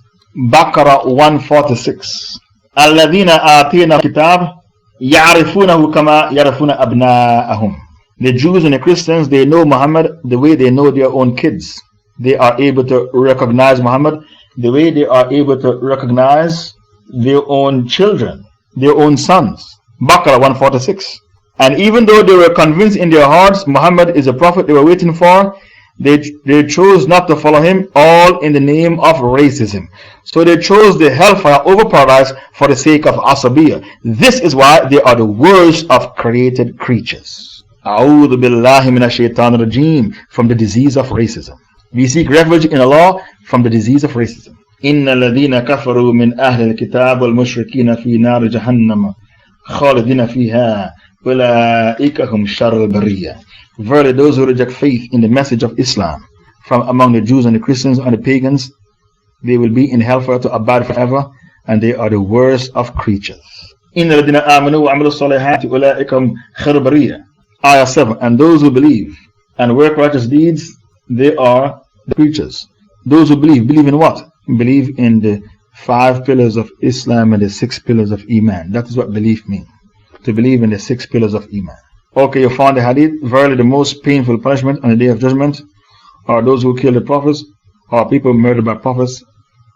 Baqarah 146, الَّذِينَ آتِينَا الْكِتَابَ يَعْرِفُونَهُ كَمَا يَعْرِفُونَ أَبْنَاءَهُم. The Jews and the Christians, they know Muhammad the way they know their own kids. They are able to recognize Muhammad the way they are able to recognize their own children, their own sons. Baqarah 146. And even though they were convinced in their hearts Muhammad is a prophet they were waiting for, they chose not to follow him, all in the name of racism. So they chose the hellfire over paradise for the sake of asabiyyah. This is why they are the worst of created creatures. A'udhu billahi minash shaitanir rajeem, from the disease of racism. We seek refuge in Allah from the disease of racism. Inna alladhina kafaru min ahli al-kitab wal mushrikina fi nar jahannam khalidina fiha ulaika hum sharrul bariyah. Verily, those who reject faith in the message of Islam from among the Jews and the Christians and the pagans, they will be in hellfire to abide forever, and they are the worst of creatures. Inna alladhina amanu wa amilu salihati ulaika hum khairul bariyah. Ayah 7. And those who believe and work righteous deeds, they are the creatures. Those who believe in what? Believe in the 5 pillars of Islam and the 6 pillars of Iman. That is what belief means. To believe in the 6 pillars of Iman. Okay, you found the hadith. Verily the most painful punishment on the day of judgment are those who kill the prophets, or people murdered by prophets,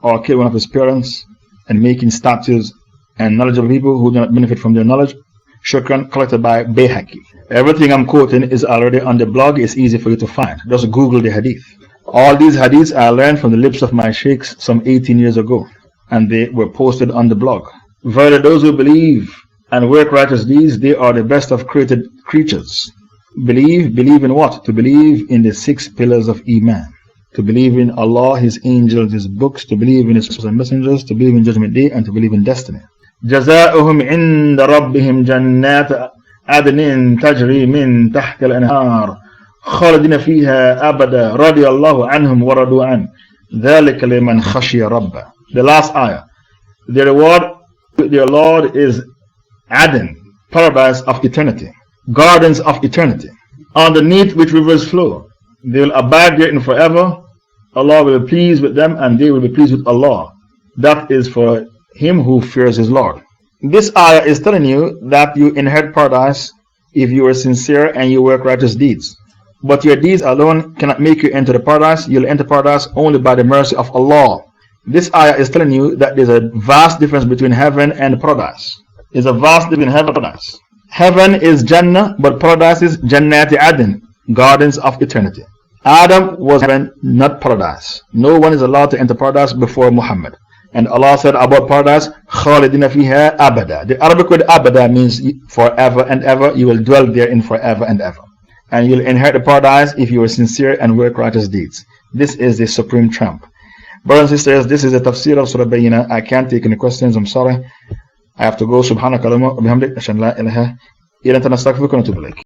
or kill one of his parents, and making statues and knowledgeable people who do not benefit from their knowledge. Shukran, collected by Bayhaqi. Everything I'm quoting is already on the blog. It's easy for you to find. Just Google the hadith. All these hadiths I learned from the lips of my sheikhs some 18 years ago, and they were posted on the blog. Verily those who believe and work righteous deeds, they are the best of created creatures. Believe in what? To believe in the 6 pillars of Iman. To believe in Allah, His angels, His books, to believe in His messengers, to believe in Judgment Day, and to believe in destiny. جزاؤهم عند ربهم جنات عدن تجري من تحت الأنهار خالدين فيها أبدا رضي الله عنهم ورضوا عنه ذلك لمن خشي ربه. The last ayah. The reward with their Lord is Aden, paradise of eternity. gardens of eternity, underneath which rivers flow. They will abide therein forever. Allah will be pleased with them, and they will be pleased with Allah. That is for him who fears his Lord. This ayah is telling you that you inherit paradise if you are sincere and you work righteous deeds. But your deeds alone cannot make you enter the paradise. You'll enter paradise only by the mercy of Allah. This ayah is telling you that there's a vast difference between heaven and paradise. There's a vast difference between heaven and paradise. Heaven is Jannah, but paradise is Jannati Adn, gardens of eternity. Adam was heaven, not paradise. No one is allowed to enter paradise before Muhammad. And Allah said about paradise, Khalidina fiha abada. The Arabic word abada means forever and ever. You will dwell therein forever and ever. And you'll inherit the paradise if you are sincere and work righteous deeds. This is the supreme trump. Brothers and sisters, this is the tafsir of Surah Al Bayyina. I can't take any questions. I'm sorry. I have to go. Subhanaka Allahumma wa bihamdik. Ashhadu an la ilaha illa anta astaghfiruka wa atubu ilayk.